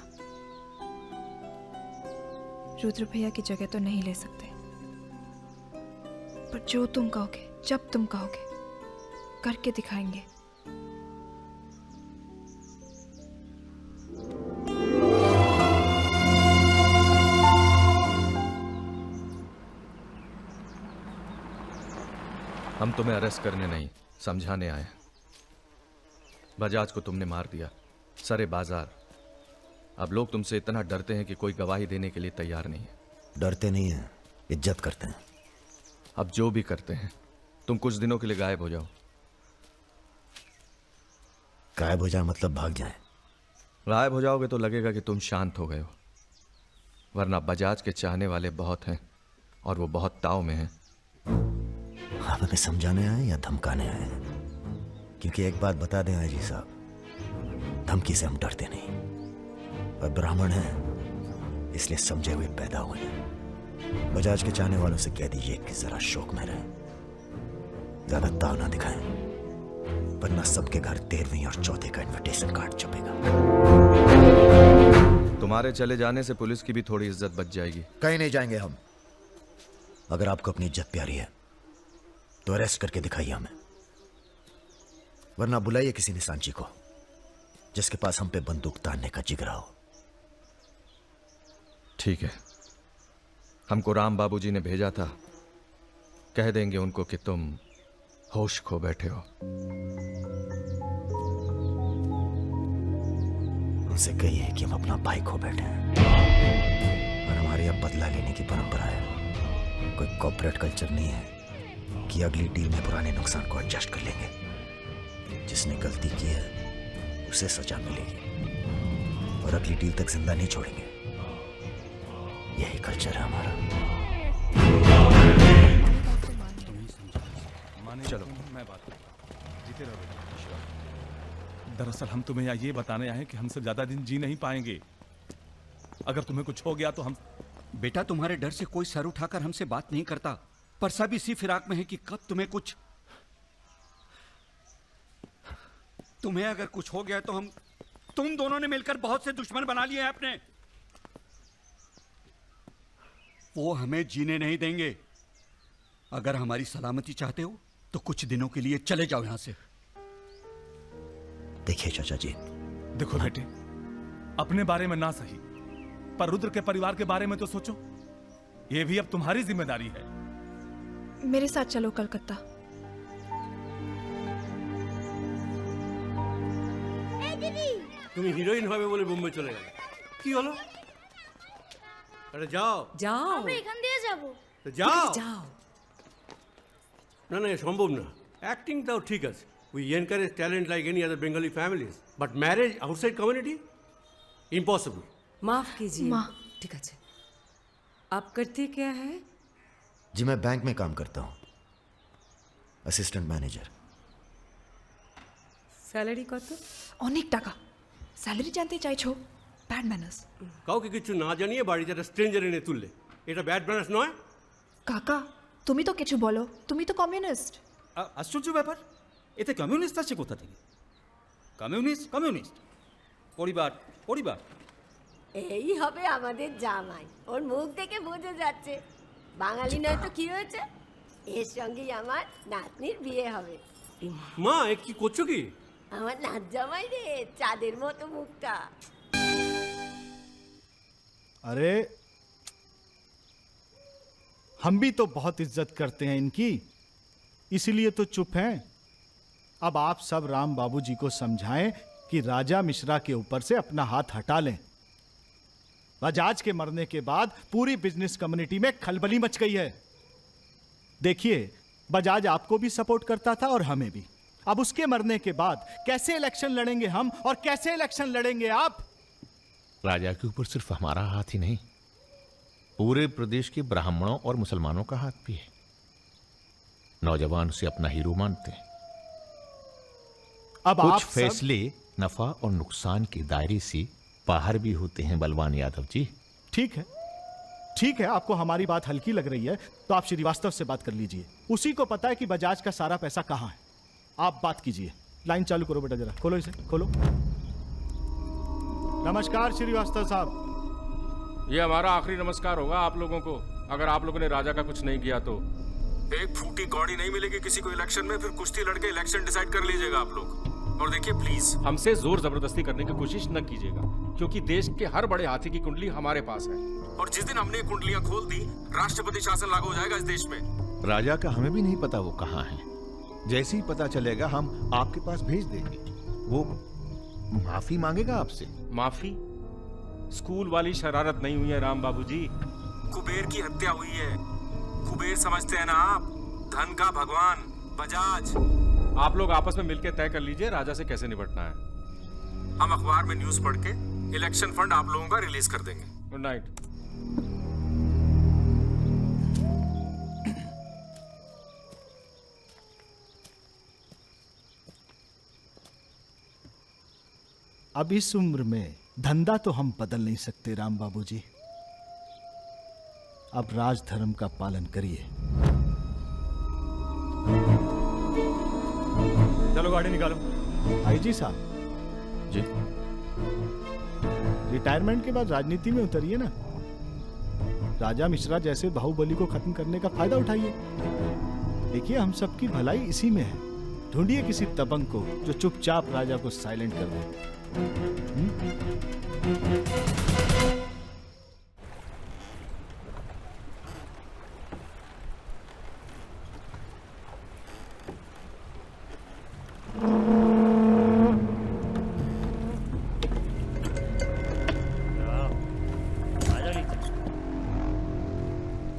रुद्र भैया की जगह तो नहीं ले सकते, पर जो तुम कहोगे, जब तुम कहोगे, करके दिखाएंगे। हम तुम्हें अरेस्ट करने नहीं, समझाने आए। बजाज को तुमने मार दिया, सरे बाजार। अब लोग तुमसे इतना डरते हैं कि कोई गवाही देने के लिए तैयार नहीं है। डरते नहीं हैं, इज्जत करते हैं। अब जो भी करते हैं, तुम कुछ दिनों के लिए गायब हो जाओ। गायब हो जाए मतलब भाग जाए? गायब हो जाओगे तो लगेगा कि तुम शांत हो गए हो, वरना बजाज के चाहने वाले बहुत हैं और वो बहुत ताव में हैं। आप हमें समझाने आए या धमकाने आए? क्योंकि एक बात बता दें आईजी साहब, धमकी से हम डरते नहीं। और ब्राह्मण हैं, इसलिए समझे हुए पैदा हुए हैं। बजाज के चाहने वालों से कह दीजिए कि जरा शौक में रहें, ज्यादा ताव ना दिखाएं, वरना सबके घर 13वीं और 14 का इनविटेशन कार्ड छपेगा। तुम्हारे चले जाने से पुलिस की भी थोड़ी इज्जत बच जाएगी। कहीं नहीं जाएंगे हम। अगर आपको अपनी इज्जत प्यारी है तो अरेस्ट करके दिखाइए हमें, वरना बुलाइए किसी निशानची को जिसके पास हम पे बंदूक तानने का जिगरा हो। ठीक है, हमको राम बाबूजी ने भेजा था, कह देंगे उनको कि तुम होश खो बैठे हो। उनसे कहिए कि हम अपना भाई खो बैठे हैं और हमारी अब बदला लेने की परंपरा है। कोई कॉर्पोरेट कल्चर नहीं है कि अगली डील में पुराने नुकसान को एडजस्ट कर लेंगे। जिसने गलती की है उसे सजा मिलेगी और अगली डील तक जिंदा नहीं छोड़ेंगे। यही कल्चर है हमारा। चलो मैं बात जीते रहो। दरअसल हम तुम्हें यहाँ ये बताने आए हैं कि हमसे ज्यादा दिन जी नहीं पाएंगे। अगर तुम्हें कुछ हो गया तो हम। बेटा तुम्हारे डर से कोई सर उठाकर हमसे बात नहीं करता, पर सब इसी फिराक में है कि कब तुम्हें कुछ। तुम्हें अगर कुछ हो गया तो तुम दोनों ने मिलकर बहुत से दुश्मन बना लिए हैं अपने। वो हमें जीने नहीं देंगे। अगर हमारी सलामती चाहते हो तो कुछ दिनों के लिए चले जाओ यहां से। देखिए चाचा जी, देखो बेटे, अपने बारे में ना सही पर रुद्र के परिवार के बारे में तो सोचो। ये भी अब तुम्हारी जिम्मेदारी है। मेरे साथ चलो कलकत्ता। তুমি হিরোইন হবে বলে বোম্বে চলে গেল, কি হলো? আরে যাও যাও, আমরা এখান দিয়ে যাব। তো যাও যাও। না না, সম্ভব না। অ্যাক্টিংটাও ঠিক আছে, we encourage talent like any other Bengali families, but marriage outside community impossible. माफ कीजिए। ठीक है, आप करते क्या है? जी मैं बैंक में काम करता हूँ, असिस्टेंट मैनेजर। স্যালারি কত? অনেক টাকা। স্যালারি জানতে চাইছো? Bad manners. কাউকে কিছু না জানিয়ে বাড়িতে একটা স্ট্রেঞ্জার এনে তুললে এটা ব্যাড ম্যানার্স নয়? কাকা তুমি তো কিছু বলো, তুমি তো কমিউনিস্ট। আশ্চর্য ব্যাপার, এতে কমিউনিস্ট আছে কোথা থেকে? কমিউনিস্ট কমিউনিস্ট, পরিবার পরিবার। এই হবে আমাদের জামাই, ওর মুখ দেখে বোঝা যাচ্ছে বাঙালি নয় তো কি হয়েছে। এর সঙ্গেই আমার নাতনির বিয়ে হবে। মা এ কি করছো কি? আমার নাত জামাই রে, চাঁদের মতো মুখটা। अरे हम भी तो बहुत इज्जत करते हैं इनकी, इसीलिए तो चुप हैं। अब आप सब राम बाबूजी को समझाएं कि राजा मिश्रा के ऊपर से अपना हाथ हटा लें। बजाज के मरने के बाद पूरी बिजनेस कम्युनिटी में खलबली मच गई है। देखिए, बजाज आपको भी सपोर्ट करता था और हमें भी। अब उसके मरने के बाद कैसे इलेक्शन लड़ेंगे हम और कैसे इलेक्शन लड़ेंगे आप? राजा के ऊपर सिर्फ हमारा हाथ ही नहीं, पूरे प्रदेश के ब्राह्मणों और मुसलमानों का हाथ भी है। नौजवान उसे अपना हीरो मानते हैं। अब कुछ आप फैसले नफा और नुकसान के दायरे से बाहर भी होते हैं बलवान यादव जी। ठीक है, ठीक है, आपको हमारी बात हल्की लग रही है तो आप श्रीवास्तव से बात कर लीजिए। उसी को पता है कि बजाज का सारा पैसा कहां है। आप बात कीजिए। लाइन चालू करो बेटा, जरा खोलो इसे, खोलो। नमस्कार श्रीवास्तव साहब। ये हमारा आखिरी नमस्कार होगा आप लोगों को, अगर आप लोगों ने राजा का कुछ नहीं किया तो। एक फूटी कौड़ी नहीं मिलेगी किसी को इलेक्शन में, फिर कुश्ती लड़के इलेक्शन डिसाइड कर लीजिएगा आप लोग। और देखिए प्लीज हमसे जोर जबरदस्ती करने की कोशिश न कीजिएगा, क्योंकि देश के हर बड़े हाथी की कुंडली हमारे पास है। और जिस दिन हमने कुंडलियां खोल दी, राष्ट्रपति शासन लागू हो जाएगा इस देश में। राजा का हमें भी नहीं पता वो कहाँ है। जैसे ही पता चलेगा हम आपके पास भेज देंगे। वो माफी मांगेगा आपसे। माफी? स्कूल वाली शरारत नहीं हुई है राम बाबूजी। कुबेर की हत्या हुई है। कुबेर समझते हैं ना आप, धन का भगवान बजाज। आप लोग आपस में मिलकर तय कर लीजिए राजा से कैसे निपटना है। हम अखबार में न्यूज पढ़ के इलेक्शन फंड आप लोगों का रिलीज कर देंगे। Good night. अब इस उम्र में धंधा तो हम बदल नहीं सकते राम बाबूजी। अब राजधर्म का पालन करिए। चलो गाड़ी निकालो। आईजी साहब जी। रिटायरमेंट के बाद राजनीति में उतरिए ना। राजा मिश्रा जैसे बाहुबली को खत्म करने का फायदा उठाइए। देखिए हम सबकी भलाई इसी में है। ढूंढिए किसी दबंग को जो चुपचाप राजा को साइलेंट कर दे।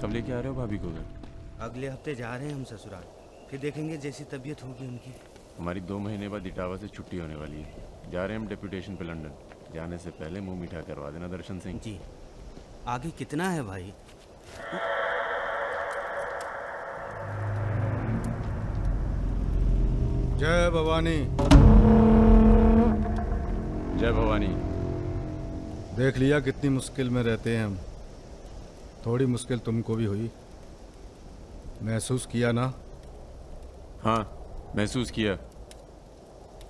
कब लेके आ रहे हो भाभी को घर? अगले हफ्ते जा रहे हैं हम ससुराल, फिर देखेंगे जैसी तबीयत होगी उनकी। हमारी 2 महीने बाद इटावा से छुट्टी होने वाली है। जा रहे हैं हम डेप्यूटेशन पे लंदन। जाने से पहले मुंह मीठा करवा देना दर्शन सिंह जी। आगे कितना है भाई? जय भवानी। जय भवानी। देख लिया कितनी मुश्किल में रहते हैं हम। थोड़ी मुश्किल तुमको भी हुई, महसूस किया ना? हाँ महसूस किया।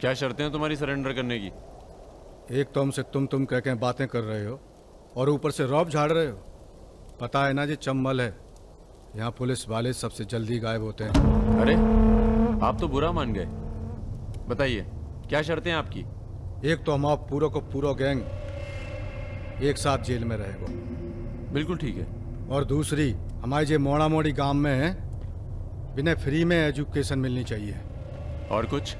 क्या शर्तें हैं तुम्हारी सरेंडर करने की? एक तो हमसे तुम कह के बातें कर रहे हो और ऊपर से रौब झाड़ रहे हो। पता है ना ये चंबल है, यहाँ पुलिस वाले सबसे जल्दी गायब होते हैं। अरे आप तो बुरा मान गए। बताइए क्या शर्तें हैं आपकी? एक तो हम आप पूरा को पूरा गैंग एक साथ जेल में रहेगा। बिल्कुल ठीक है। और दूसरी हमारे जो मोड़ा मोड़ी गांव में है, बिना फ्री में एजुकेशन मिलनी चाहिए। और कुछ?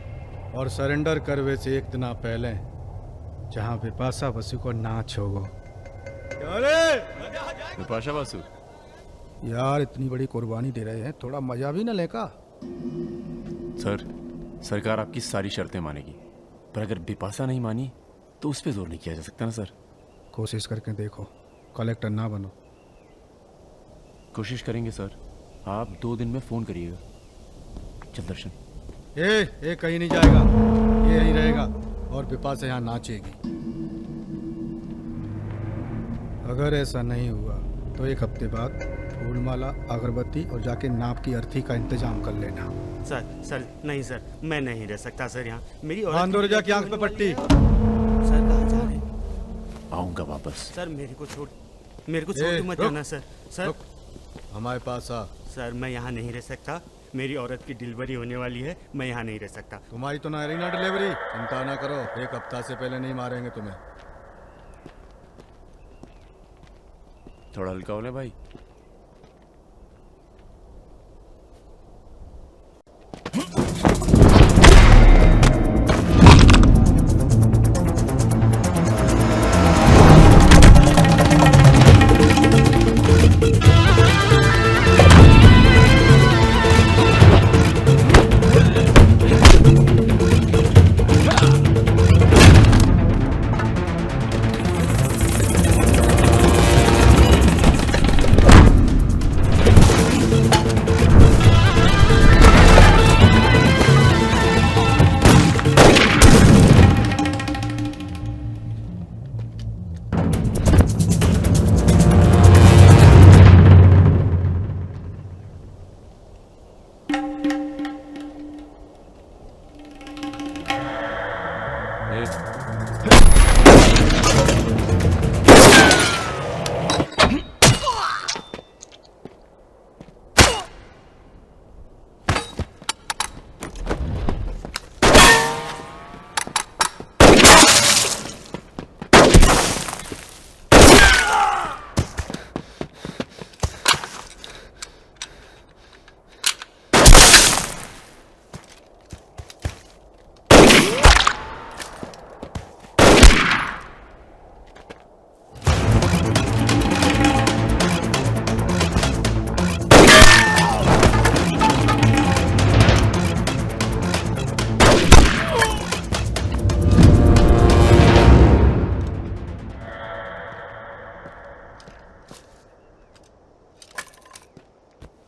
और सरेंडर करवे से एक दिन पहले जहाँ बिपाशा बसु को नाच होगा। बिपाशा बसु यार इतनी बड़ी कुर्बानी दे रहे हैं, थोड़ा मजा भी न लेगा? सर सरकार आपकी सारी शर्तें मानेगी, पर अगर बिपाशा नहीं मानी तो उस पर जोर नहीं किया जा सकता ना सर। कोशिश करके देखो, कलेक्टर ना बनो। कोशिश करेंगे सर। आप 2 दिन में फोन करिएगा। चल दर्शन। ए कहीं नहीं जाएगा, ये यहीं रहेगा और बिपाशा यहाँ नाचेगी। अगर ऐसा नहीं हुआ तो 1 हफ्ते बाद फूलमाला, अगरबत्ती और जाके नाप की अर्थी का इंतजाम कर लेना। सर नहीं सर, मैं नहीं रह सकता सर यहाँ। मेरी औरत की आंख पे पट्टी। सर कहाँ जा रहे हैं? आऊंगा वापस। सर मेरे को छोड़ मत जाना सर। सर हमारे पास आ। सर मैं यहाँ नहीं रह सकता, मेरी औरत की डिलीवरी होने वाली है, मैं यहाँ नहीं रह सकता। तुम्हारी तो ना रही ना डिलीवरी, चिंता ना करो, 1 हफ्ता से पहले नहीं मारेंगे तुम्हें। थोड़ा हल्का हो ले भाई।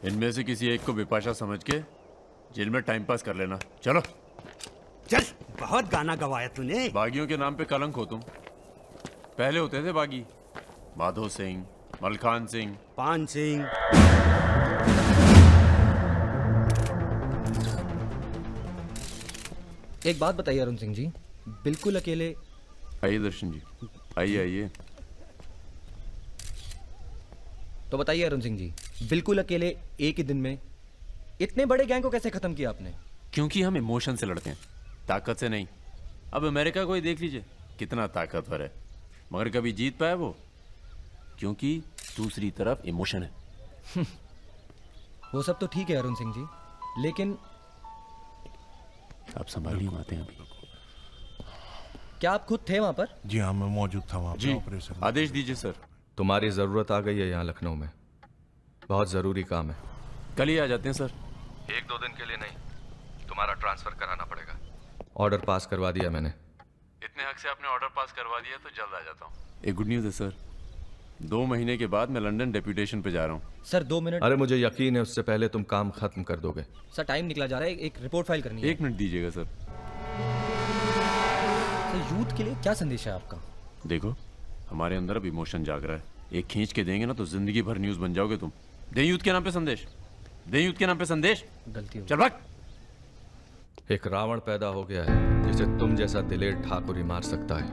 इनमें से किसी एक को बिपाशा समझ के जेल में टाइम पास कर लेना। चलो चल। बहुत गाना गवाया तूने। बागियों के नाम पे कलंक हो तुम। पहले होते थे बागी, माधो सिंह, मलखान सिंह, पान सिंह। एक बात बताइए अरुण सिंह जी, बिल्कुल अकेले? आइए दर्शन जी। आइए आइए। तो बताइए अरुण सिंह जी, बिल्कुल अकेले एक ही दिन में इतने बड़े गैंग को कैसे खत्म किया आपने? क्योंकि हम इमोशन से लड़ते हैं, ताकत से नहीं। अब अमेरिका को ही देख लीजिए, कितना ताकतवर है, मगर कभी जीत पाया वो? क्योंकि दूसरी तरफ इमोशन है। वो सब तो ठीक है अरुण सिंह जी, लेकिन आप संभालिए बातें अभी। क्या आप खुद थे वहां पर? जी हाँ, मैं मौजूद था वहाँ जी, पर ऑपरेशन। आदेश दीजिए सर। तुम्हारी जरूरत आ गई है यहाँ लखनऊ में, बहुत जरूरी काम है। कल ही आ जाते हैं सर। 1-2 दिन के लिए नहीं, तुम्हारा ट्रांसफर कराना पड़ेगा। ऑर्डर पास करवा दिया मैंने। इतने हक से आपने ऑर्डर पास करवा दिया तो जल्द आ जाता हूँ। एक गुड न्यूज़ है सर, 2 महीने के बाद मैं लंदन डेप्यूटेशन पे जा रहा हूँ। Sir 2 minute. अरे मुझे यकीन है उससे पहले तुम काम खत्म कर दोगे। सर टाइम निकला जा रहा है, एक रिपोर्ट फाइल करनी है। 1 मिनट दीजिएगा सर। सर यूथ के लिए क्या संदेश है आपका? देखो, हमारे अंदर अब इमोशन जाग रहा है, एक खींच के देंगे ना तो जिंदगी भर न्यूज़ बन जाओगे तुम। दे यूथ के नाम पे संदेश, दे यूथ के नाम पे संदेश। गलती हो चल भाग। एक रावण पैदा हो गया है जिसे तुम जैसा दिलेर ठाकुर ही मार सकता है।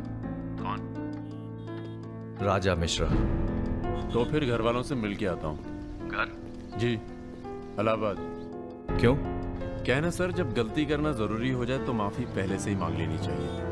कौन? राजा मिश्रा। तो फिर घर वालों से मिल के आता हूँ। घर? जी, इलाहाबाद। क्यों? क्या है ना सर, जब गलती करना जरूरी हो जाए तो माफी पहले से ही मांग लेनी चाहिए।